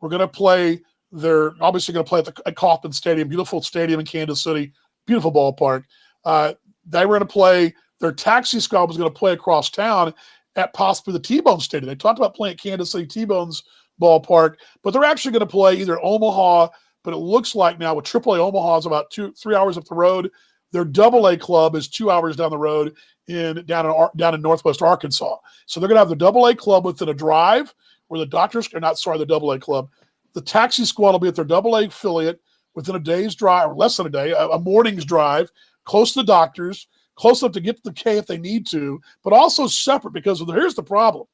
were going to play. They're obviously going to play at Kauffman Stadium, beautiful stadium in Kansas City, beautiful ballpark. They were going to play. Their taxi squad was going to play across town at possibly the T-Bone Stadium. They talked about playing at Kansas City T-Bone's ballpark, but they're actually going to play either Omaha, but it looks like now with AAA Omaha is about 2-3 hours up the road. Their AA club is 2 hours down the road down in Northwest Arkansas. So they're going to have the AA club within a drive where the the AA club. The taxi squad will be at their AA affiliate within a day's drive, or less than a day, a morning's drive, close to the doctors, close enough to get to the K if they need to, but also separate because here's the problem.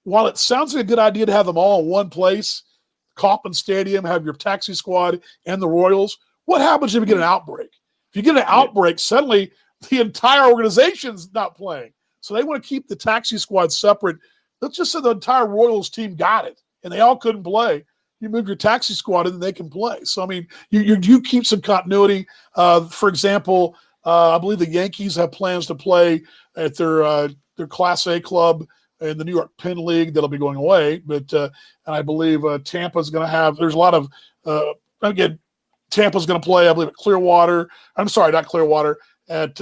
While it sounds like a good idea to have them all in one place, Kauffman Stadium, have your taxi squad and the Royals, what happens if you get an outbreak? If you get an outbreak, suddenly the entire organization's not playing. So they want to keep the taxi squad separate. Let's just say the entire Royals team got it and they all couldn't play. You move your taxi squad in and they can play. So, I mean, you keep some continuity. For example, I believe the Yankees have plans to play at their Class A club in the New York Penn League that'll be going away. But and I believe Tampa's going to have – there's a lot of again, Tampa's going to play, I believe, at Clearwater. I'm sorry, not Clearwater, at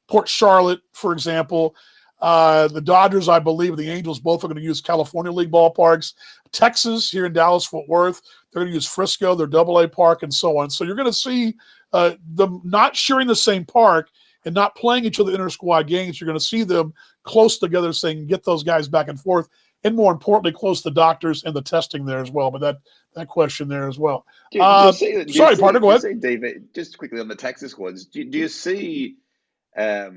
Port Charlotte, for example. The Dodgers, I believe, the Angels both are going to use California League ballparks. Texas, here in Dallas-Fort Worth, they're going to use Frisco, their AA park, and so on. So you're going to see them not sharing the same park, and not playing each other inter-squad games, you're going to see them close together saying, get those guys back and forth. And more importantly, close the doctors and the testing there as well. But that question there as well. Sorry, partner, go ahead. Dave, just quickly on the Texas squads, do you see a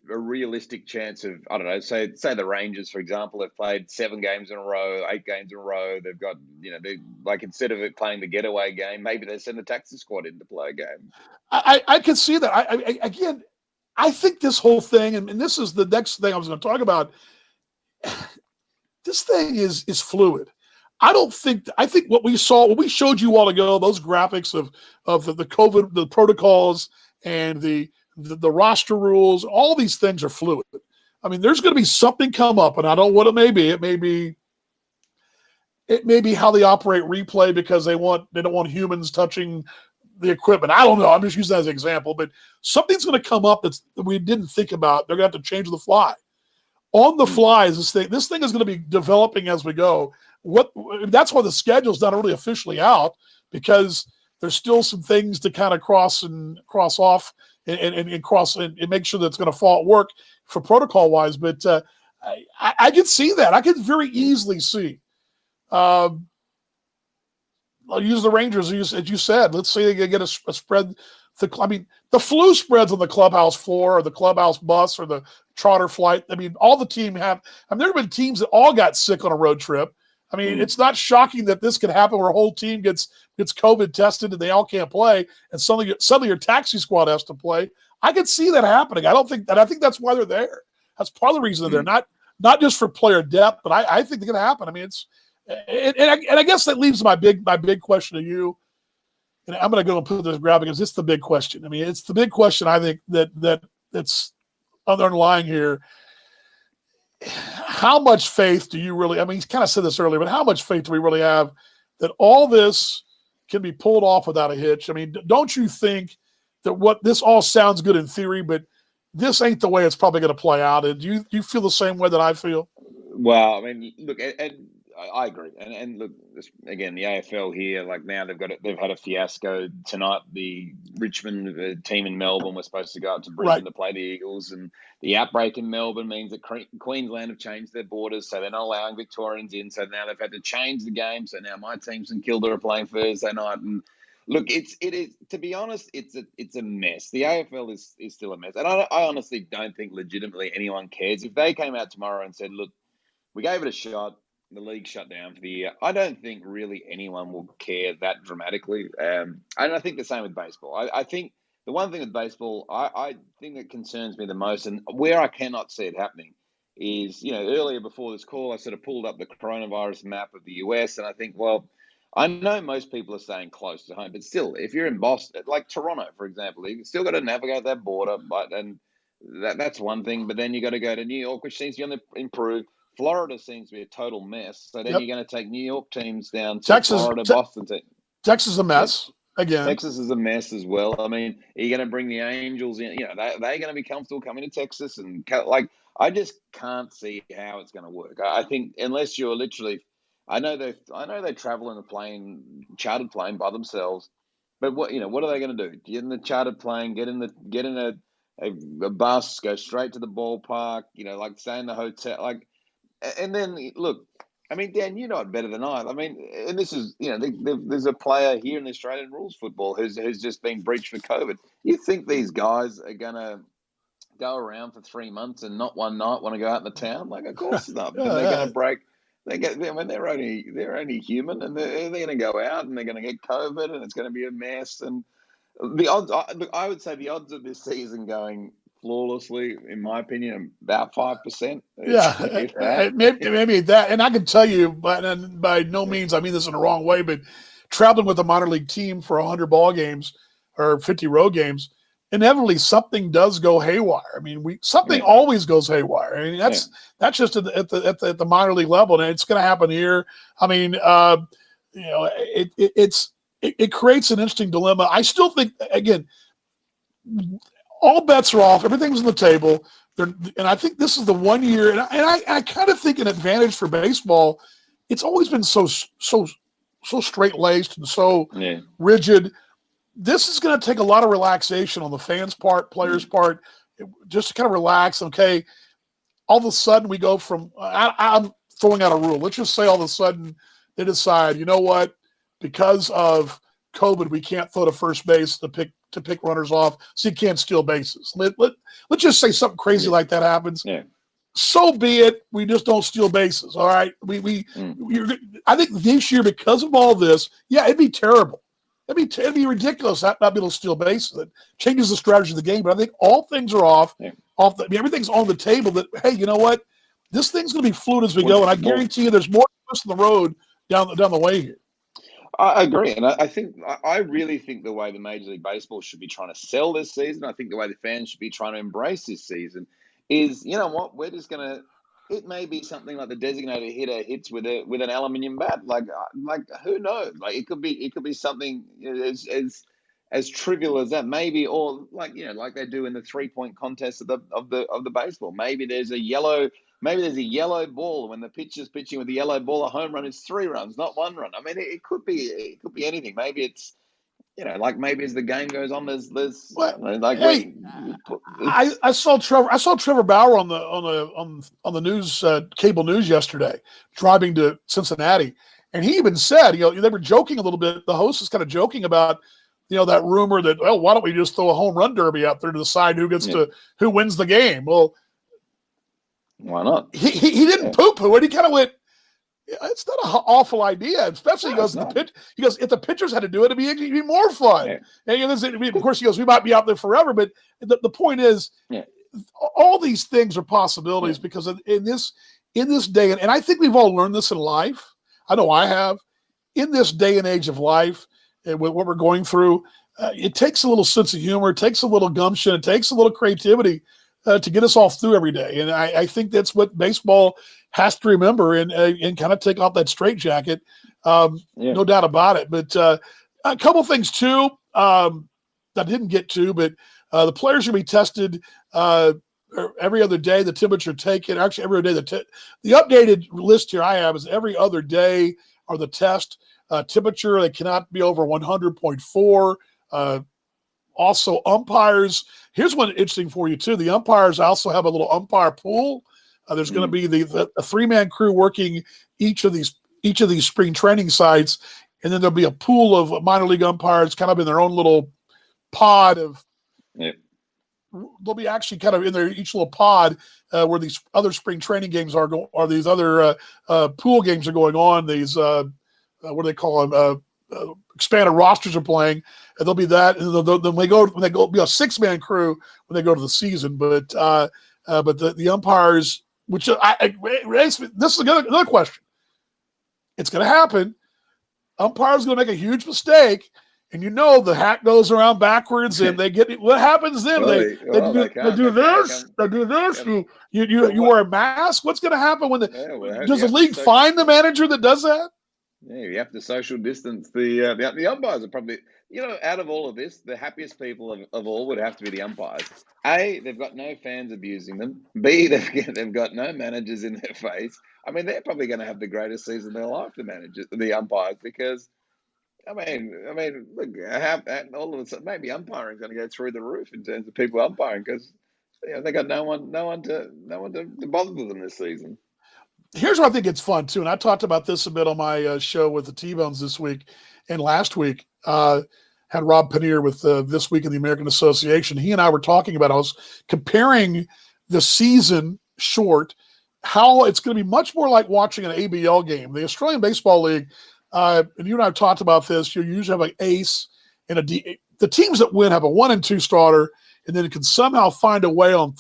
realistic chance of, I don't know, say the Rangers, for example, have played 7 games in a row, 8 games in a row. They've got, they like, instead of it playing the getaway game, maybe they send the Texas squad in to play a game. I can see that. Again, I think this whole thing, and this is the next thing I was going to talk about. This thing is fluid. I think what we showed you all ago, those graphics of the COVID, the protocols and the roster rules, all these things are fluid. I mean, there's going to be something come up, and I don't know what it may be. It may be how they operate replay because they don't want humans touching the equipment. I don't know. I'm just using that as an example, but something's going to come up that we didn't think about. They're going to have to change the fly. On the fly is this thing. This thing is going to be developing as we go. That's why the schedule's not really officially out, because there's still some things to kind of cross off and cross and make sure that it's going to work for protocol wise. But I can see that. I can very easily see. I'll use the Rangers as you said. Let's say they get a spread. The flu spreads on the clubhouse floor or the clubhouse bus or the charter flight. I mean, all the team have. There have been teams that all got sick on a road trip. I mean, it's not shocking that this could happen where a whole team gets COVID tested and they all can't play, and suddenly your taxi squad has to play. I could see that happening. I think that's why they're there. That's part of the reason they're there, not just for player depth, but I think it's going to happen. I mean, I guess that leaves my big question to you. And I'm going to go and put this graph because it's the big question. I mean, it's the big question. I think that's underlying here. How much faith do you really? I mean, he's kind of said this earlier, but how much faith do we really have that all this can be pulled off without a hitch? I mean, don't you think that this all sounds good in theory, but this ain't the way it's probably going to play out? And do you feel the same way that I feel? Well, I mean, look, and I agree. And look, again, the AFL here, like now they've had a fiasco tonight. The Richmond team in Melbourne was supposed to go up to Brisbane to play the Eagles, and the outbreak in Melbourne means that Queensland have changed their borders, so they're not allowing Victorians in. So now they've had to change the game. So now my team St Kilda are playing Thursday night, and look, it is, to be honest, it's a mess. The AFL is still a mess, and I honestly don't think legitimately anyone cares if they came out tomorrow and said, look, we gave it a shot. The league shut down for the year. I don't think really anyone will care that dramatically. And I think the same with baseball. I think the one thing with baseball, I think that concerns me the most, and where I cannot see it happening is, earlier before this call, I sort of pulled up the coronavirus map of the US, and I think, well, I know most people are staying close to home, but still, if you're in Boston, like Toronto, for example, you've still got to navigate that border, and that's one thing. But then you got to go to New York, which seems to be on the improve. Florida seems to be a total mess. So then you're going to take New York teams down to Florida, Boston. Texas is a mess again. Texas is a mess as well. I mean, are you going to bring the Angels in? They're going to be comfortable coming to Texas, and I just can't see how it's going to work. I think unless you're literally, I know they travel in a chartered plane by themselves, but what are they going to do? Get in the chartered plane, get in a bus, go straight to the ballpark. Stay in the hotel, And then, look, I mean, Dan, you know it better than I. I mean, and this is, there's a player here in the Australian rules football who's just been breached for COVID. You think these guys are going to go around for 3 months and not one night want to go out in the town? Of course not. They're going to break. They're only human, and they're going to go out and they're going to get COVID, and it's going to be a mess. And the odds, I would say the odds of this season going flawlessly, in my opinion, about 5%. Yeah, maybe that. And I can tell you, by no means, I mean this in the wrong way, but traveling with a minor league team for 100 ball games or 50 road games, inevitably something does go haywire. I mean, something always goes haywire. I mean, that's just at the minor league level, and it's going to happen here. I mean, it creates an interesting dilemma. I still think, again, all bets are off. Everything's on the table. And I think this is the 1 year. And I kind of think an advantage for baseball. It's always been so straight laced and so rigid. this is going to take a lot of relaxation on the fans' part, players' part, just to kind of relax. Okay, all of a sudden we go from I'm throwing out a rule. Let's just say all of a sudden they decide, you know what, because of COVID, we can't throw to first base to pick runners off, so you can't steal bases. Let's just say something crazy like that happens. Yeah. So be it. We just don't steal bases. All right. I think this year, because of all this, it'd be terrible. It'd be ridiculous not be able to steal bases. It changes the strategy of the game. But I think all things are off. Yeah. Everything's on the table. That, hey, you know what? This thing's going to be fluid as we go, and I guarantee you, there's more twists in the road down the way here. I agree, and I really think the way the Major League Baseball should be trying to sell this season, I think the way the fans should be trying to embrace this season is, you know what, we're just gonna. It may be something like the designated hitter hits with an aluminium bat, like who knows? Like it could be something as trivial as that, maybe, or like they do in the 3-point contest of the baseball. Maybe there's a yellow ball when the pitcher's pitching with the yellow ball. A home run is 3 runs, not 1 run. I mean, it could be anything. Maybe it's maybe as the game goes on, there's I saw Trevor Bauer on the news, cable news yesterday, driving to Cincinnati, and he even said, they were joking a little bit. The host is kind of joking about, that rumor that, well, why don't we just throw a home run derby out there to decide who wins the game? Well, why not? He didn't poo-poo it. He kind of went, it's not an awful idea, especially he goes, if the pitchers had to do it, it'd be more fun. Yeah. And of course, he goes, we might be out there forever, but the point is, all these things are possibilities because in this day, and I think we've all learned this in life. I know I have. In this day and age of life, and with what we're going through, it takes a little sense of humor, it takes a little gumption, it takes a little creativity to get us all through every day. And I think that's what baseball has to remember and kind of take off that straitjacket. No doubt about it. But a couple things, too, that I didn't get to, but the players are going to be tested every other day, the temperature taken. Actually, every other day. The updated list here I have is every other day are the test. Temperature, they cannot be over 100.4. Also, umpires. Here's one interesting for you, too. The umpires also have a little umpire pool. There's going to be the 3-man crew working each of these spring training sites, and then there'll be a pool of minor league umpires kind of in their own little pod of they'll be actually kind of in their each little pod where these other spring training games are these other pool games are going on. These what do they call them? Expanded rosters are playing, and there'll be that. And then when they go be a 6-man crew when they go to the season. But the umpires, which this is another question. It's going to happen. Umpires going to make a huge mistake, and the hat goes around backwards, and they get what happens then? They do this. They do this. You wear a mask. What's going to happen when does the league find the manager that does that? Yeah, you have to social distance. The umpires are probably, out of all of this, the happiest people of all would have to be the umpires. A, they've got no fans abusing them. B, they've got no managers in their face. I mean, they're probably going to have the greatest season of their life, the umpires, because, I mean, look, all of a sudden, maybe umpiring is going to go through the roof in terms of people umpiring because they got no one to bother them this season. Here's where I think it's fun, too, and I talked about this a bit on my show with the T-Bones this week and last week. Had Rob Paneer with This Week in the American Association. He and I were talking about, I was comparing the season short, how it's going to be much more like watching an ABL game. The Australian Baseball League, and you and I have talked about this, you usually have an ace and a D. The teams that win have a 1 and 2 starter, and then can somehow find a way on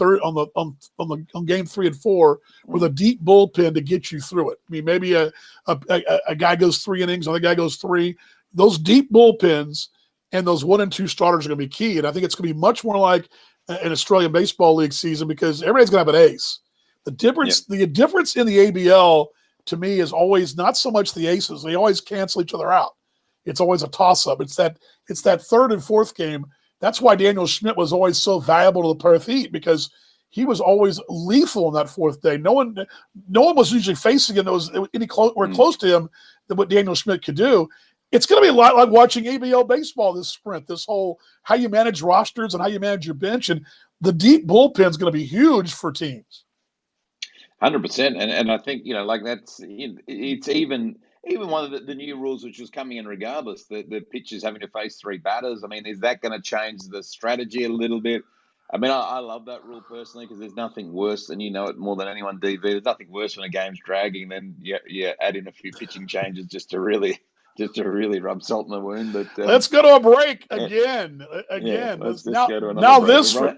game 3 and 4 with a deep bullpen to get you through it. I mean, maybe a guy goes 3 innings, another guy goes 3. Those deep bullpens and those 1 and 2 starters are going to be key. And I think it's going to be much more like an Australian Baseball League season because everybody's going to have an ace. The difference in the ABL to me is always not so much the aces. They always cancel each other out. It's always a toss-up. It's that 3rd and 4th game. That's why Daniel Schmidt was always so valuable to the Perth Heat because he was always lethal on that 4th day. No one was usually facing him that was close to him than what Daniel Schmidt could do. it's going to be a lot like watching ABL baseball this sprint, this whole how you manage rosters and how you manage your bench. And the deep bullpen is going to be huge for teams. 100%, and I think like it's even one of the new rules which was coming in regardless. The pitchers having to face 3 batters. I mean, is that going to change the strategy a little bit? I mean, I love that rule personally because there's nothing worse than it more than anyone. DV, there's nothing worse when a game's dragging than you add in a few pitching changes just to really rub salt in the wound. But let's go to a break again. Let's just go to another break.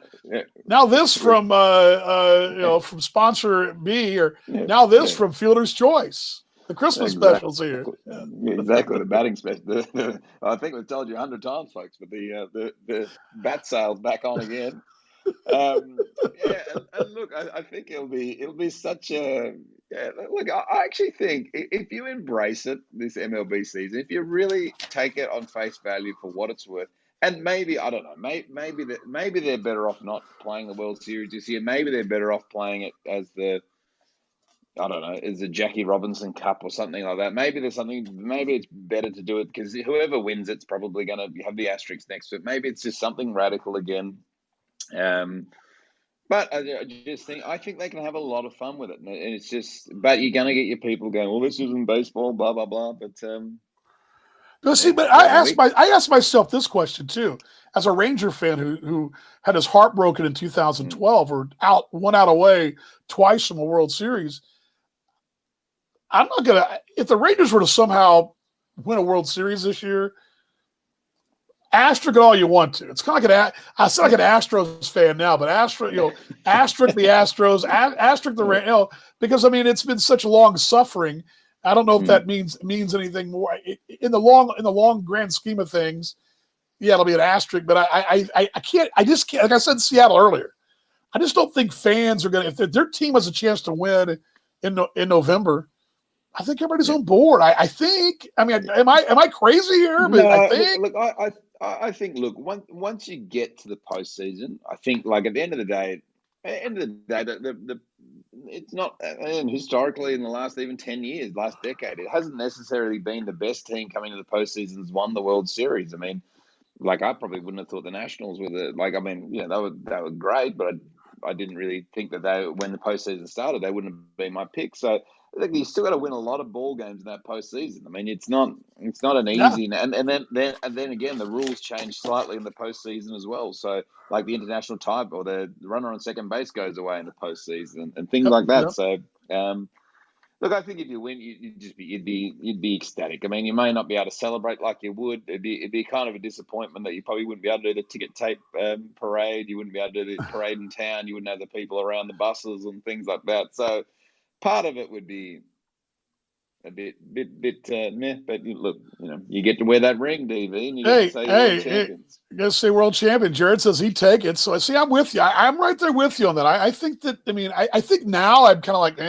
Now this from from sponsor B, or from Fielder's Choice. The Christmas specials here. Exactly, the batting special. I think we've told you 100 times, folks, but the bat sale's back on again. And look, I think it'll be such a look. I actually think if you embrace it, this MLB season, if you really take it on face value for what it's worth, and maybe I don't know, maybe they're better off not playing the World Series this year. Maybe they're better off playing it as the Jackie Robinson Cup or something like that. Maybe it's better to do it because whoever wins it's probably going to have the asterisk next to it. Maybe it's just something radical again. But I think they can have a lot of fun with it. And it's just, but you're going to get your people going, well, this isn't baseball, blah, blah, blah. But, I asked myself this question too, as a Ranger fan who had his heart broken in 2012 or one out away twice from a World Series. I'm not going to – if the Rangers were to somehow win a World Series this year, asterisk it all you want to. It's kind of like I sound like an Astros fan now, but asterisk the Astros, asterisk the because, I mean, it's been such long suffering. I don't know if that means anything more. In the long grand scheme of things, yeah, it'll be an asterisk, but I just can't – like I said in Seattle earlier, I just don't think fans are going to – if their team has a chance to win in November – I think everybody's on board. I think. I mean, am I crazy here? But no, I think. Look, I think. Look, once you get to the postseason, I think, like at the end of the day, it's not. And historically, in the last even 10 years, last decade, it hasn't necessarily been the best team coming to the postseason has won the World Series. I mean, like I probably wouldn't have thought the Nationals were they were great, but I didn't really think that when the postseason started, they wouldn't have been my pick. So. I think you still got to win a lot of ball games in that postseason. I mean, it's not an easy, and then again, the rules change slightly in the postseason as well. So, like the international tie or the runner on second base goes away in the postseason and things like that. Yep. So, look, I think if you win, you'd be ecstatic. I mean, you may not be able to celebrate like you would. It'd be kind of a disappointment that you probably wouldn't be able to do the ticket tape parade. You wouldn't be able to do the parade in town. You wouldn't have the people around the buses and things like that. So. Part of it would be a bit meh, but look, you get to wear that ring, DV, and you get to say world champions. You got to say world champion. Jared says he'd take it. So I see, I'm with you. I'm right there with you on that. I think that. I mean, I think now I'm kind of like,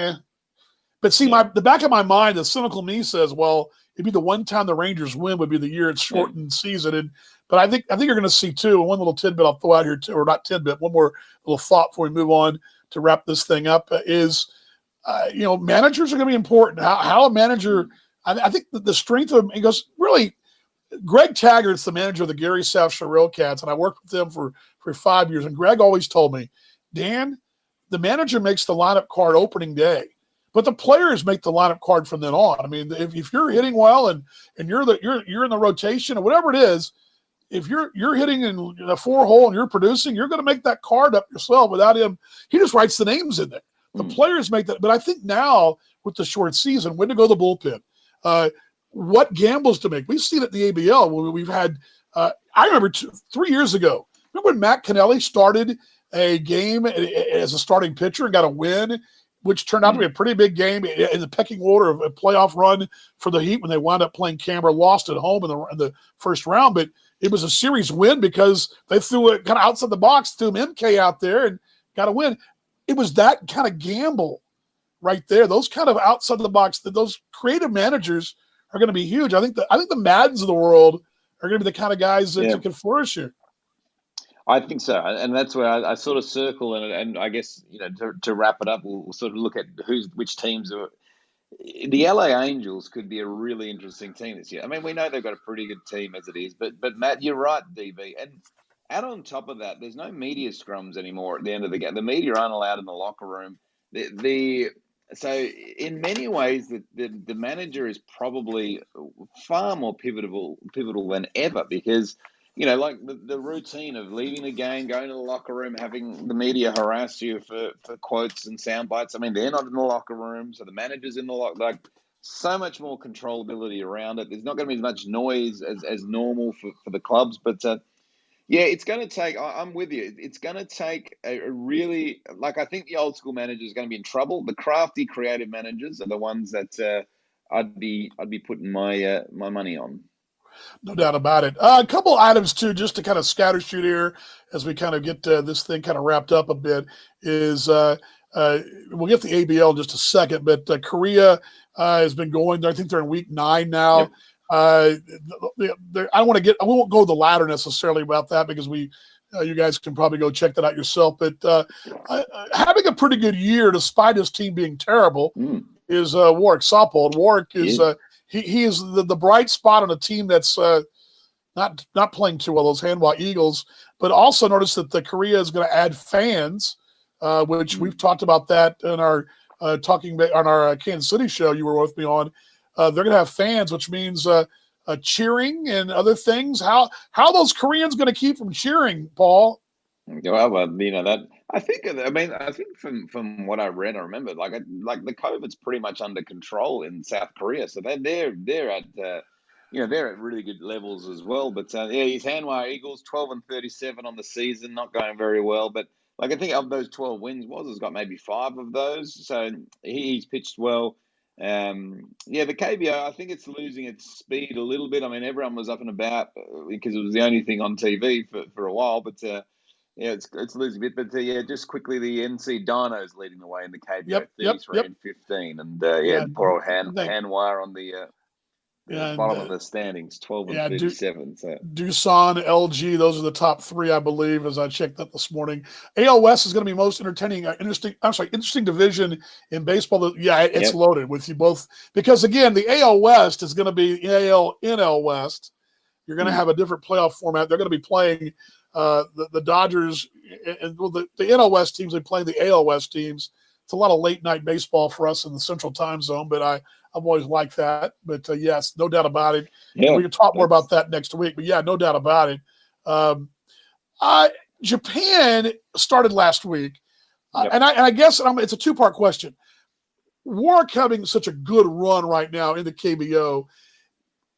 But see, the back of my mind, the cynical me says, well, it'd be the one time the Rangers win would be the year it's shortened season. But I think you're going to see too. And one little tidbit I'll throw out here too, or not tidbit. One more little thought before we move on to wrap this thing up is. Managers are going to be important. How a manager, I think the strength of him, he goes, really, Greg Taggart's the manager of the Gary South Shore Cats, and I worked with them for 5 years. And Greg always told me, Dan, the manager makes the lineup card opening day, but the players make the lineup card from then on. I mean, if you're hitting well and you're in the rotation or whatever it is, if you're hitting in the 4-hole and you're producing, you're going to make that card up yourself without him. He just writes the names in there. The players make that, but I think now with the short season, when to go to the bullpen, what gambles to make. We've seen it in the ABL when we've had. I remember 3 years ago. Remember when Matt Kennelly started a game as a starting pitcher and got a win, which turned out to be a pretty big game in the pecking order of a playoff run for the Heat when they wound up playing Canberra, lost at home in the first round, but it was a series win because they threw it kind of outside the box, threw MK out there and got a win. It was that kind of gamble right there. Those kind of outside of the box, those creative managers are going to be huge. I think the Maddens of the world are going to be the kind of guys that can flourish here. I think so, and that's where I sort of circle and I guess to wrap it up, we'll sort of look at which teams are the LA Angels could be a really interesting team this year. I mean, we know they've got a pretty good team as it is, but Matt, you're right, DB. And add on top of that, there's no media scrums anymore at the end of the game. The media aren't allowed in the locker room. So in many ways, the manager is probably far more pivotal than ever, because like the routine of leaving the game, going to the locker room, having the media harass you for quotes and sound bites. I mean, they're not in the locker room, so the manager's in the like so much more controllability around it. There's not going to be as much noise as normal for the clubs, but yeah, it's going to take. I'm with you. It's going to take a really, I think the old school manager is going to be in trouble. The crafty, creative managers are the ones that I'd be putting my money on. No doubt about it. A couple items, too, just to kind of scatter shoot here as we kind of get this thing kind of wrapped up a bit, is we'll get the ABL in just a second, but Korea has been going. I think they're in week 9 now. Yep. I won't go the ladder necessarily about that, because you guys can probably go check that out yourself. But having a pretty good year, despite his team being terrible, is Warwick Saupold. Warwick is he is the bright spot on a team that's not playing too well, those Hanwha Eagles. But also notice that the Korea is going to add fans, which we've talked about that in our talking on our Kansas City show you were with me on. They're going to have fans, which means cheering and other things. How are those Koreans going to keep from cheering, Paul? Well, that I think from what I read, I remember like the COVID's pretty much under control in South Korea, so they're at they're at really good levels as well. But his Hanwha Eagles 12-37 on the season, not going very well. But I think of those 12 wins, has got maybe 5 of those, so he's pitched well. The KBO, I think it's losing its speed a little bit. I mean, everyone was up and about because it was the only thing on TV for a while, but it's losing a bit. But just quickly, the NC Dinos leading the way in the KBO 33 and 15, and poor old Hanwha on the bottom of the standings, 12-37. So Doosan, LG, those are the top 3, I believe, as I checked that this morning. AL West is going to be most interesting division in baseball. Yeah, it's loaded with you both, because again, the AL West is going to be NL West. You're going to have a different playoff format. They're going to be playing the Dodgers and the NL West teams. They play the AL West teams. It's a lot of late night baseball for us in the Central Time Zone, but I've always liked that. But yes, no doubt about it. Yeah, we can talk more about that next week. But yeah, no doubt about it. Japan started last week, and I guess it's a 2-part question. Warwick having such a good run right now in the KBO,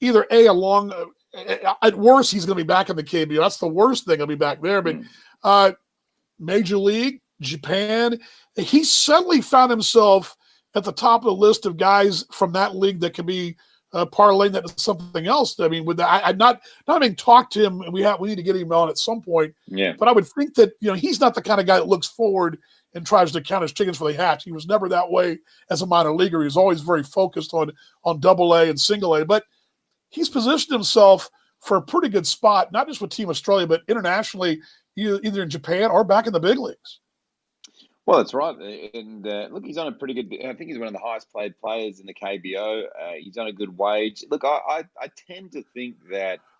either at worst he's going to be back in the KBO. That's the worst thing. He'll be back there. But Major League, Japan, he suddenly found himself at the top of the list of guys from that league that can be parlaying that to something else. I mean, I'm not having talked to him, and we need to get him on at some point. Yeah. But I would think that he's not the kind of guy that looks forward and tries to count his chickens before they hatch. He was never that way as a minor leaguer. He was always very focused on Double-A and Single-A. But he's positioned himself for a pretty good spot, not just with Team Australia, but internationally, either in Japan or back in the big leagues. Well, that's right. And look, he's on a pretty good – I think he's one of the highest paid players in the KBO. He's on a good wage. Look, I tend to think that –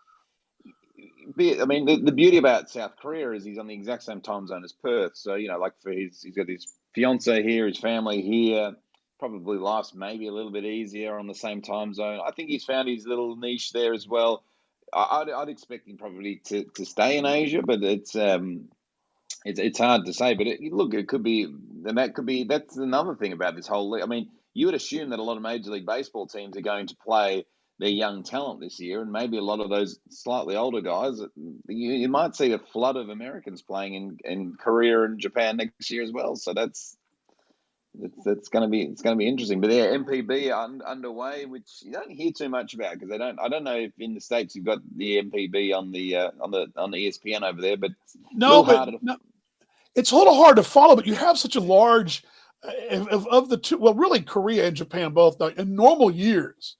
the beauty about South Korea is he's on the exact same time zone as Perth. So, he's got his fiancé here, his family here. Probably life's maybe a little bit easier on the same time zone. I think he's found his little niche there as well. I'd expect him probably to stay in Asia, but it's hard to say. But it could be, and that's another thing about this whole league. I mean, you would assume that a lot of Major League Baseball teams are going to play their young talent this year, and maybe a lot of those slightly older guys. You might see a flood of Americans playing in Korea and Japan next year as well. So it's going to be interesting. But MPB underway, which you don't hear too much about because I don't know if in the States you've got the MPB on the ESPN over there, but it's a little hard to follow. But you have such a large of the two. Well, really, Korea and Japan both. Now, in normal years,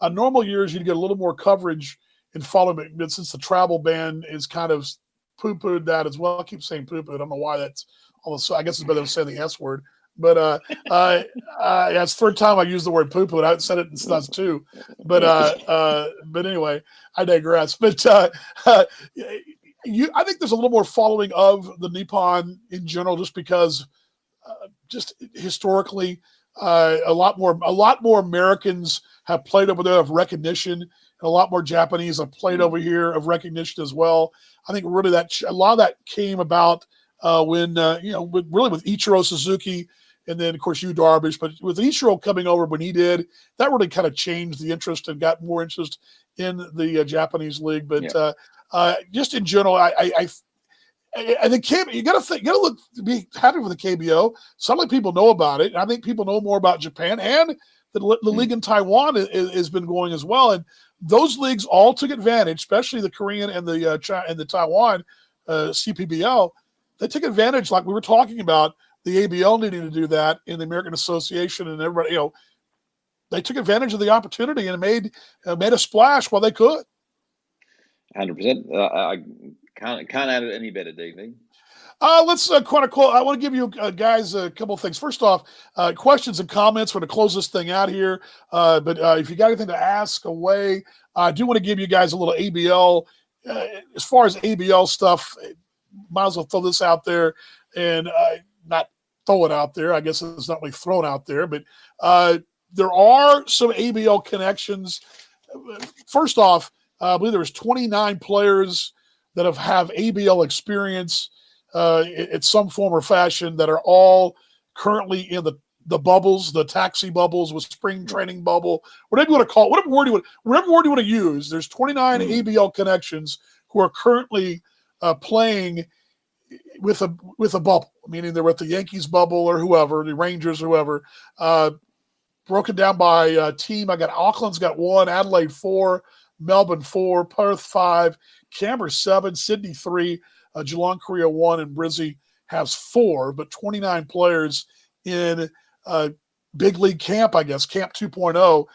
you'd get a little more coverage in following it. But since the travel ban is kind of poo-pooed that as well, I keep saying poo-pooed. I don't know why that's. I guess it's better than saying the S word. But yeah, it's the third time I used the word poo poo. I haven't said it since I was 2. But anyway, I digress. But I think there's a little more following of the Nippon in general, just because, just historically, a lot more Americans have played over there of recognition, and a lot more Japanese have played over here of recognition as well. I think really that a lot of that came about when with Ichiro Suzuki, and then of course Yu Darvish. But with Ichiro coming over when he did, that really kind of changed the interest and got more interest in the Japanese league. But just in general, I think you got to be happy with the KBO. Suddenly people know about it, and I think people know more about Japan, and the league in Taiwan has been going as well. And those leagues all took advantage, especially the Korean and the Taiwan CPBL. They took advantage, like we were talking about, the ABL needing to do that, in the American Association, and everybody. They took advantage of the opportunity and made a splash while they could. 100%. I can't add it any better, DV. Let's quote unquote. I want to give you guys a couple of things. First off, questions and comments. We're going to close this thing out here. But if you got anything to ask away, I do want to give you guys a little ABL. As far as ABL stuff, might as well throw this out there, and not throw it out there. I guess it's not really thrown out there, but there are some ABL connections. First off, I believe there was 29 players that have ABL experience in some form or fashion that are all currently in the bubbles, the taxi bubbles with spring training bubble, whatever you want to call it, whatever word you want to use. There's 29 ABL connections who are currently playing with a bubble, meaning they're with the Yankees bubble or whoever, the Rangers, whoever. Broken down by team, I got Auckland's got 1, Adelaide 4, Melbourne 4, Perth 5, Canberra 7, Sydney 3, Geelong Korea 1, and Brizzy has 4, but 29 players in big league camp, I guess, camp 2.0.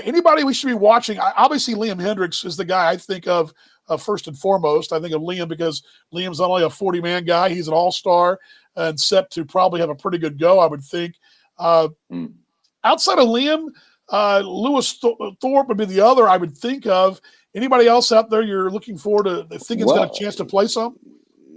Anybody we should be watching? Obviously, Liam Hendriks is the guy I think of first and foremost. I think of Liam because Liam's not only a 40-man guy, he's an all-star and set to probably have a pretty good go, I would think. Outside of Liam, Lewis Thorpe would be the other I would think of. Anybody else out there you're looking forward to think it's got a chance to play some?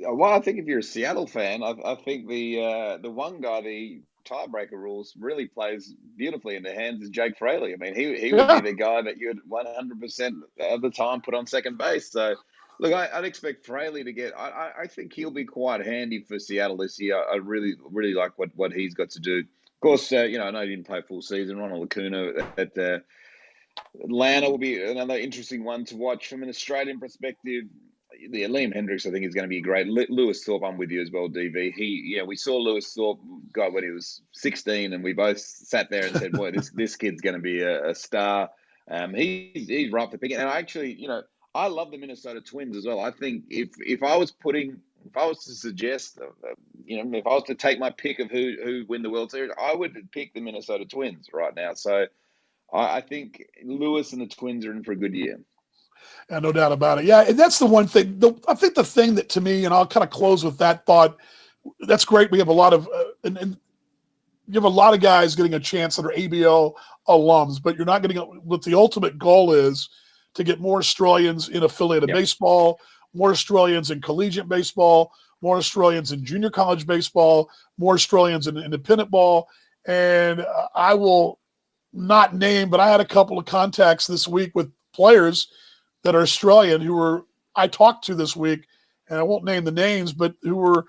Well, I think if you're a Seattle fan, I think the one guy, the tiebreaker rules, really plays beautifully in the hands of Jake Fraley. I mean, he would be the guy that you'd 100% of the time put on second base. So, look, I'd expect Fraley to get. I think he'll be quite handy for Seattle this year. I really like what he's got to do. Of course, I know he didn't play full season. Ronald Acuna at Atlanta will be another interesting one to watch from an Australian perspective. Liam Hendriks, I think, is going to be great. Lewis Thorpe, I'm with you as well, DV. We saw Lewis Thorpe go when he was 16, and we both sat there and said, "Boy, this kid's going to be a star." He's right for picking. And I actually, I love the Minnesota Twins as well. I think if I was to suggest, if I was to take my pick of who win the World Series, I would pick the Minnesota Twins right now. So I think Lewis and the Twins are in for a good year. Yeah, no doubt about it. Yeah, and that's the one thing. I think the thing that to me, and I'll kind of close with that thought. That's great. We have a lot of, and you have a lot of guys getting a chance that are ABL alums, but you're not getting what the ultimate goal is to get more Australians in affiliated baseball, more Australians in collegiate baseball, more Australians in junior college baseball, more Australians in independent ball. And I will not name, but I had a couple of contacts this week with players that are Australian I talked to this week, and I won't name the names, but who were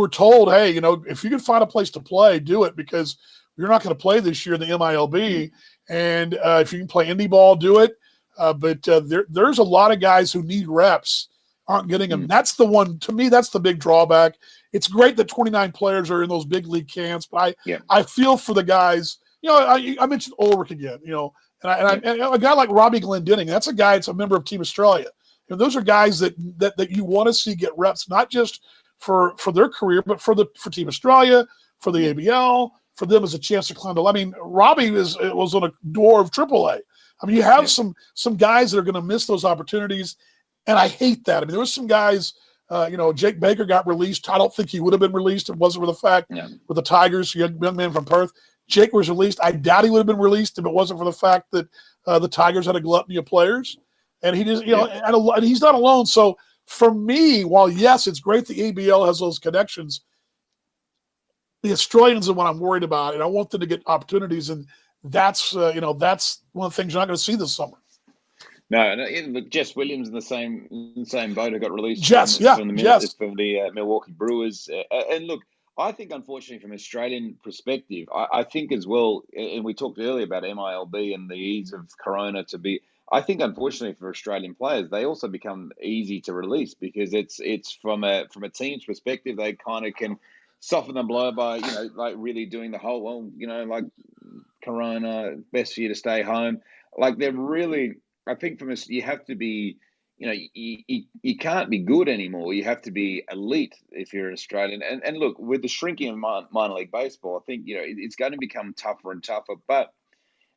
told, hey, if you can find a place to play, do it, because you're not going to play this year in the MILB, and if you can play indie ball, do it. But there's a lot of guys who need reps, aren't getting them. That's the one, to me, that's the big drawback. It's great that 29 players are in those big league camps, but I feel for the guys. I mentioned Ulrich again, and a guy like Robbie Glendenning, that's a guy that's a member of Team Australia. Those are guys that you want to see get reps, not just for their career, but for Team Australia, for the ABL, for them as a chance to climb the. I mean, Robbie was on a door of AAA. I mean, you have some guys that are going to miss those opportunities, and I hate that. I mean, there was some guys Jake Baker got released. I don't think he would have been released. It wasn't for the fact with the Tigers, young man from Perth. Jake was released. I doubt he would have been released if it wasn't for the fact that the Tigers had a gluttony of players. And he just, and he's not alone. So for me, while yes, it's great the ABL has those connections, the Australians are what I'm worried about, and I want them to get opportunities. And that's one of the things you're not going to see this summer. No, but Jess Williams in the same boat who got released from the Milwaukee Brewers. And look, I think unfortunately from an Australian perspective, I think as well, and we talked earlier about MILB and the ease of Corona to be. I think unfortunately for Australian players, they also become easy to release because it's from a team's perspective, they kind of can soften the blow by like really doing the whole like Corona, best for you to stay home. Like they're really. I think you have to be, you can't be good anymore. You have to be elite if you're an Australian. And look, with the shrinking of minor league baseball, I think, it's going to become tougher and tougher. But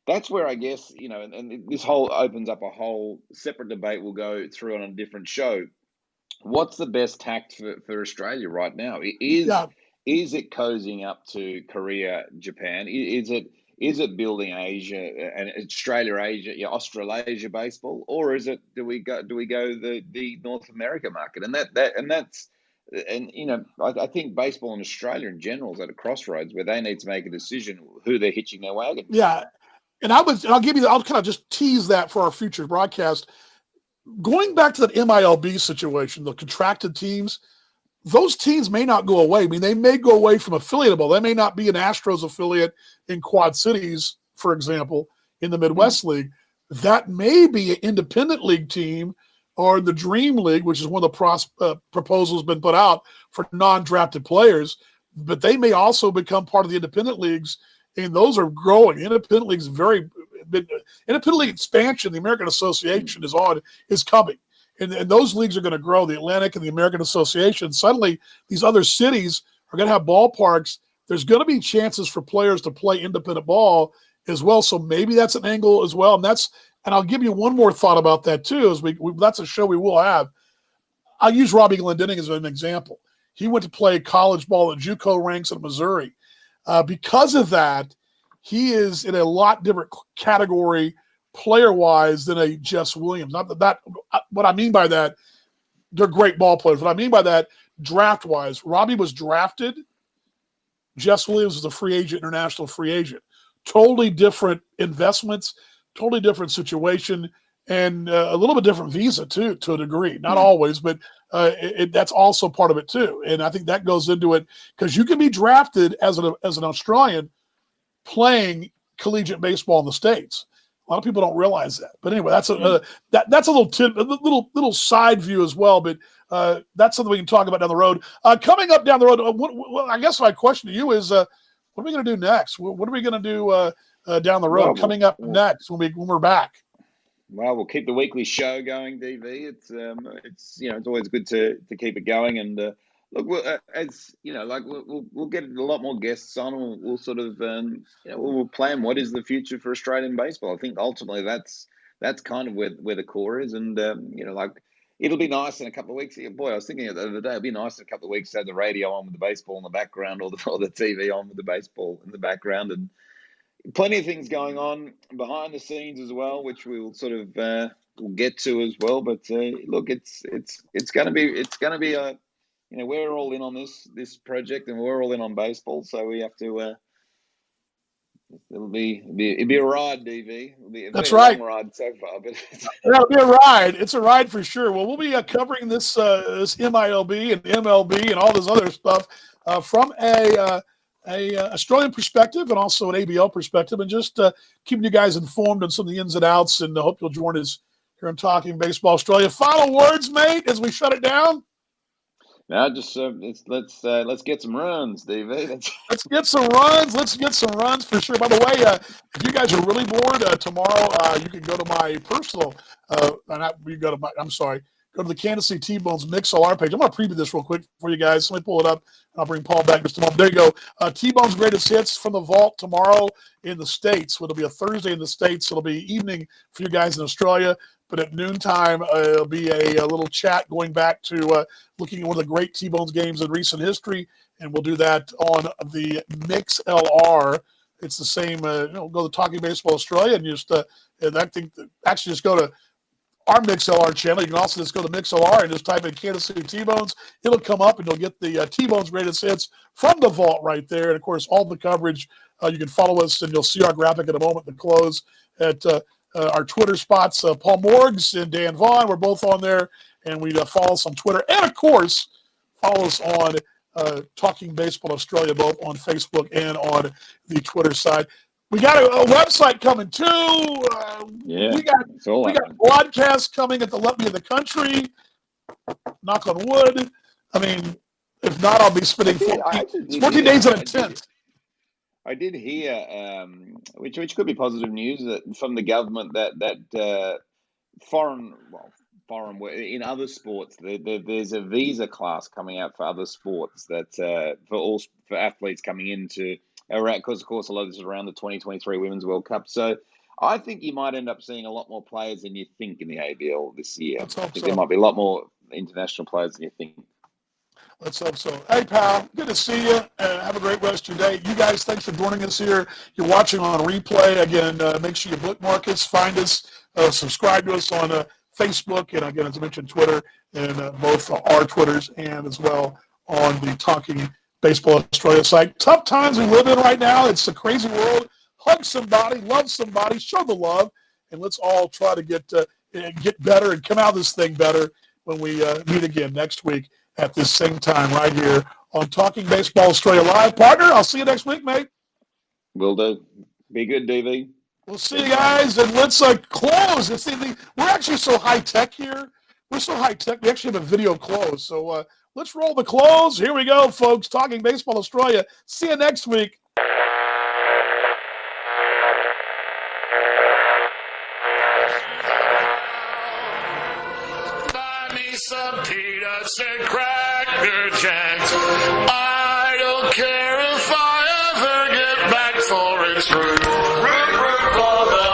that's where I guess, and this whole opens up a whole separate debate we'll go through on a different show. What's the best tact for Australia right now? Is it cozying up to Korea, Japan? Is it building Asia and Australasia baseball, or do we go the North America market? I think baseball in Australia in general is at a crossroads where they need to make a decision who they're hitching their wagon. Yeah, and I'll kind of just tease that for our future broadcast. Going back to that MILB situation, the contracted teams. Those teams may not go away. I mean, they may go away from affiliatable. They may not be an Astros affiliate in Quad Cities, for example, in the Midwest League. That may be an independent league team or the Dream League, which is one of the proposals been put out for non-drafted players. But they may also become part of the independent leagues, and those are growing. Independent leagues independent league expansion. The American Association is coming. And those leagues are going to grow, the Atlantic and the American Association. Suddenly, these other cities are going to have ballparks. There's going to be chances for players to play independent ball as well. So maybe that's an angle as well. And I'll give you one more thought about that too. That's a show we will have. I'll use Robbie Glendening as an example. He went to play college ball at JUCO ranks in Missouri. Because of that, he is in a lot different category player-wise than a Jess Williams. Not that what I mean by that, they're great ball players. What I mean by that, draft-wise, Robbie was drafted. Jess Williams was a free agent, international free agent. Totally different investments, totally different situation, and a little bit different visa too, to a degree. Not always, but that's also part of it too. And I think that goes into it because you can be drafted as an Australian playing collegiate baseball in the States. A lot of people don't realize that, but anyway, that's a little side view as well. But that's something we can talk about down the road. Coming up down the road, I guess my question to you is, what are we going to do next? What are we going to do down the road? Coming up next when we're back. Well, we'll keep the weekly show going, DV. It's always good to keep it going and. Look, we'll get a lot more guests on. We'll sort of, we'll plan what is the future for Australian baseball. I think ultimately that's kind of where the core is, and it'll be nice in a couple of weeks. Boy, I was thinking the other day, it'll be nice in a couple of weeks to have the radio on with the baseball in the background, or the TV on with the baseball in the background, and plenty of things going on behind the scenes as well, which we'll sort of we'll get to as well. But look, it's going to be a we're all in on this project, and we're all in on baseball. So we have to. It'll be a ride, DV. That's right. Long ride so far, but it'll be a ride. It's a ride for sure. Well, we'll be covering this MILB and MLB and all this other stuff from a Australian perspective and also an ABL perspective, and just keeping you guys informed on some of the ins and outs. And I hope you'll join us here on Talking Baseball Australia. Final words, mate, as we shut it down. No, just let's get some runs, DV. Let's get some runs. Let's get some runs for sure. By the way, if you guys are really bored tomorrow, you can go to my personal. Go to the Kansas City T-Bones MixLR page. I'm going to preview this real quick for you guys. Let me pull it up, and I'll bring Paul back just a moment. There you go. T-Bones Greatest Hits from the Vault tomorrow in the States. It'll be a Thursday in the States. It'll be evening for you guys in Australia. But at noontime, it'll be a little chat going back to looking at one of the great T-Bones games in recent history, and we'll do that on the Mix LR. It's the same. Go to Talking Baseball Australia and just and I think actually just go to our MixLR channel. You can also just go to MixLR and just type in Kansas City T-Bones. It'll come up, and you'll get the T-Bones greatest hits from the vault right there. And, of course, all the coverage. You can follow us, and you'll see our graphic in a moment to close at our Twitter spots. Paul Morgs and Dan Vaughan, we're both on there, and we follow us on Twitter. And, of course, follow us on Talking Baseball Australia, both on Facebook and on the Twitter side. We got a website coming too. We got broadcasts coming at the Let Me in the Country. Knock on wood. I mean, if not, I'll be spending 14 days in a tent. I did hear, which could be positive news from the government that foreign in other sports there's a visa class coming out for other sports that for athletes coming into. Because, of course, a lot of this is around the 2023 Women's World Cup. So I think you might end up seeing a lot more players than you think in the ABL this year. Let's hope so. There might be a lot more international players than you think. Let's hope so. Hey, pal, good to see you. Have a great rest of your day. You guys, thanks for joining us here. You're watching on replay. Again, make sure you bookmark us, find us, subscribe to us on Facebook, and, again, as I mentioned, Twitter, and both our Twitters and as well on the Talking Baseball Australia site. Tough times we live in right now. It's a crazy world. Hug somebody, love somebody, show the love, and let's all try to get better and come out of this thing better when we meet again next week at this same time right here on Talking Baseball Australia Live. Partner, I'll see you next week, mate. Will do. Be good, DV. We'll see you guys, and let's close. We're actually so high-tech here. We're so high-tech, we actually have a video close, so let's roll the close. Here we go, folks. Talking Baseball Australia. See you next week. Buy me some peanuts and Cracker Jacks. I don't care if I ever get back for it's true. Root for the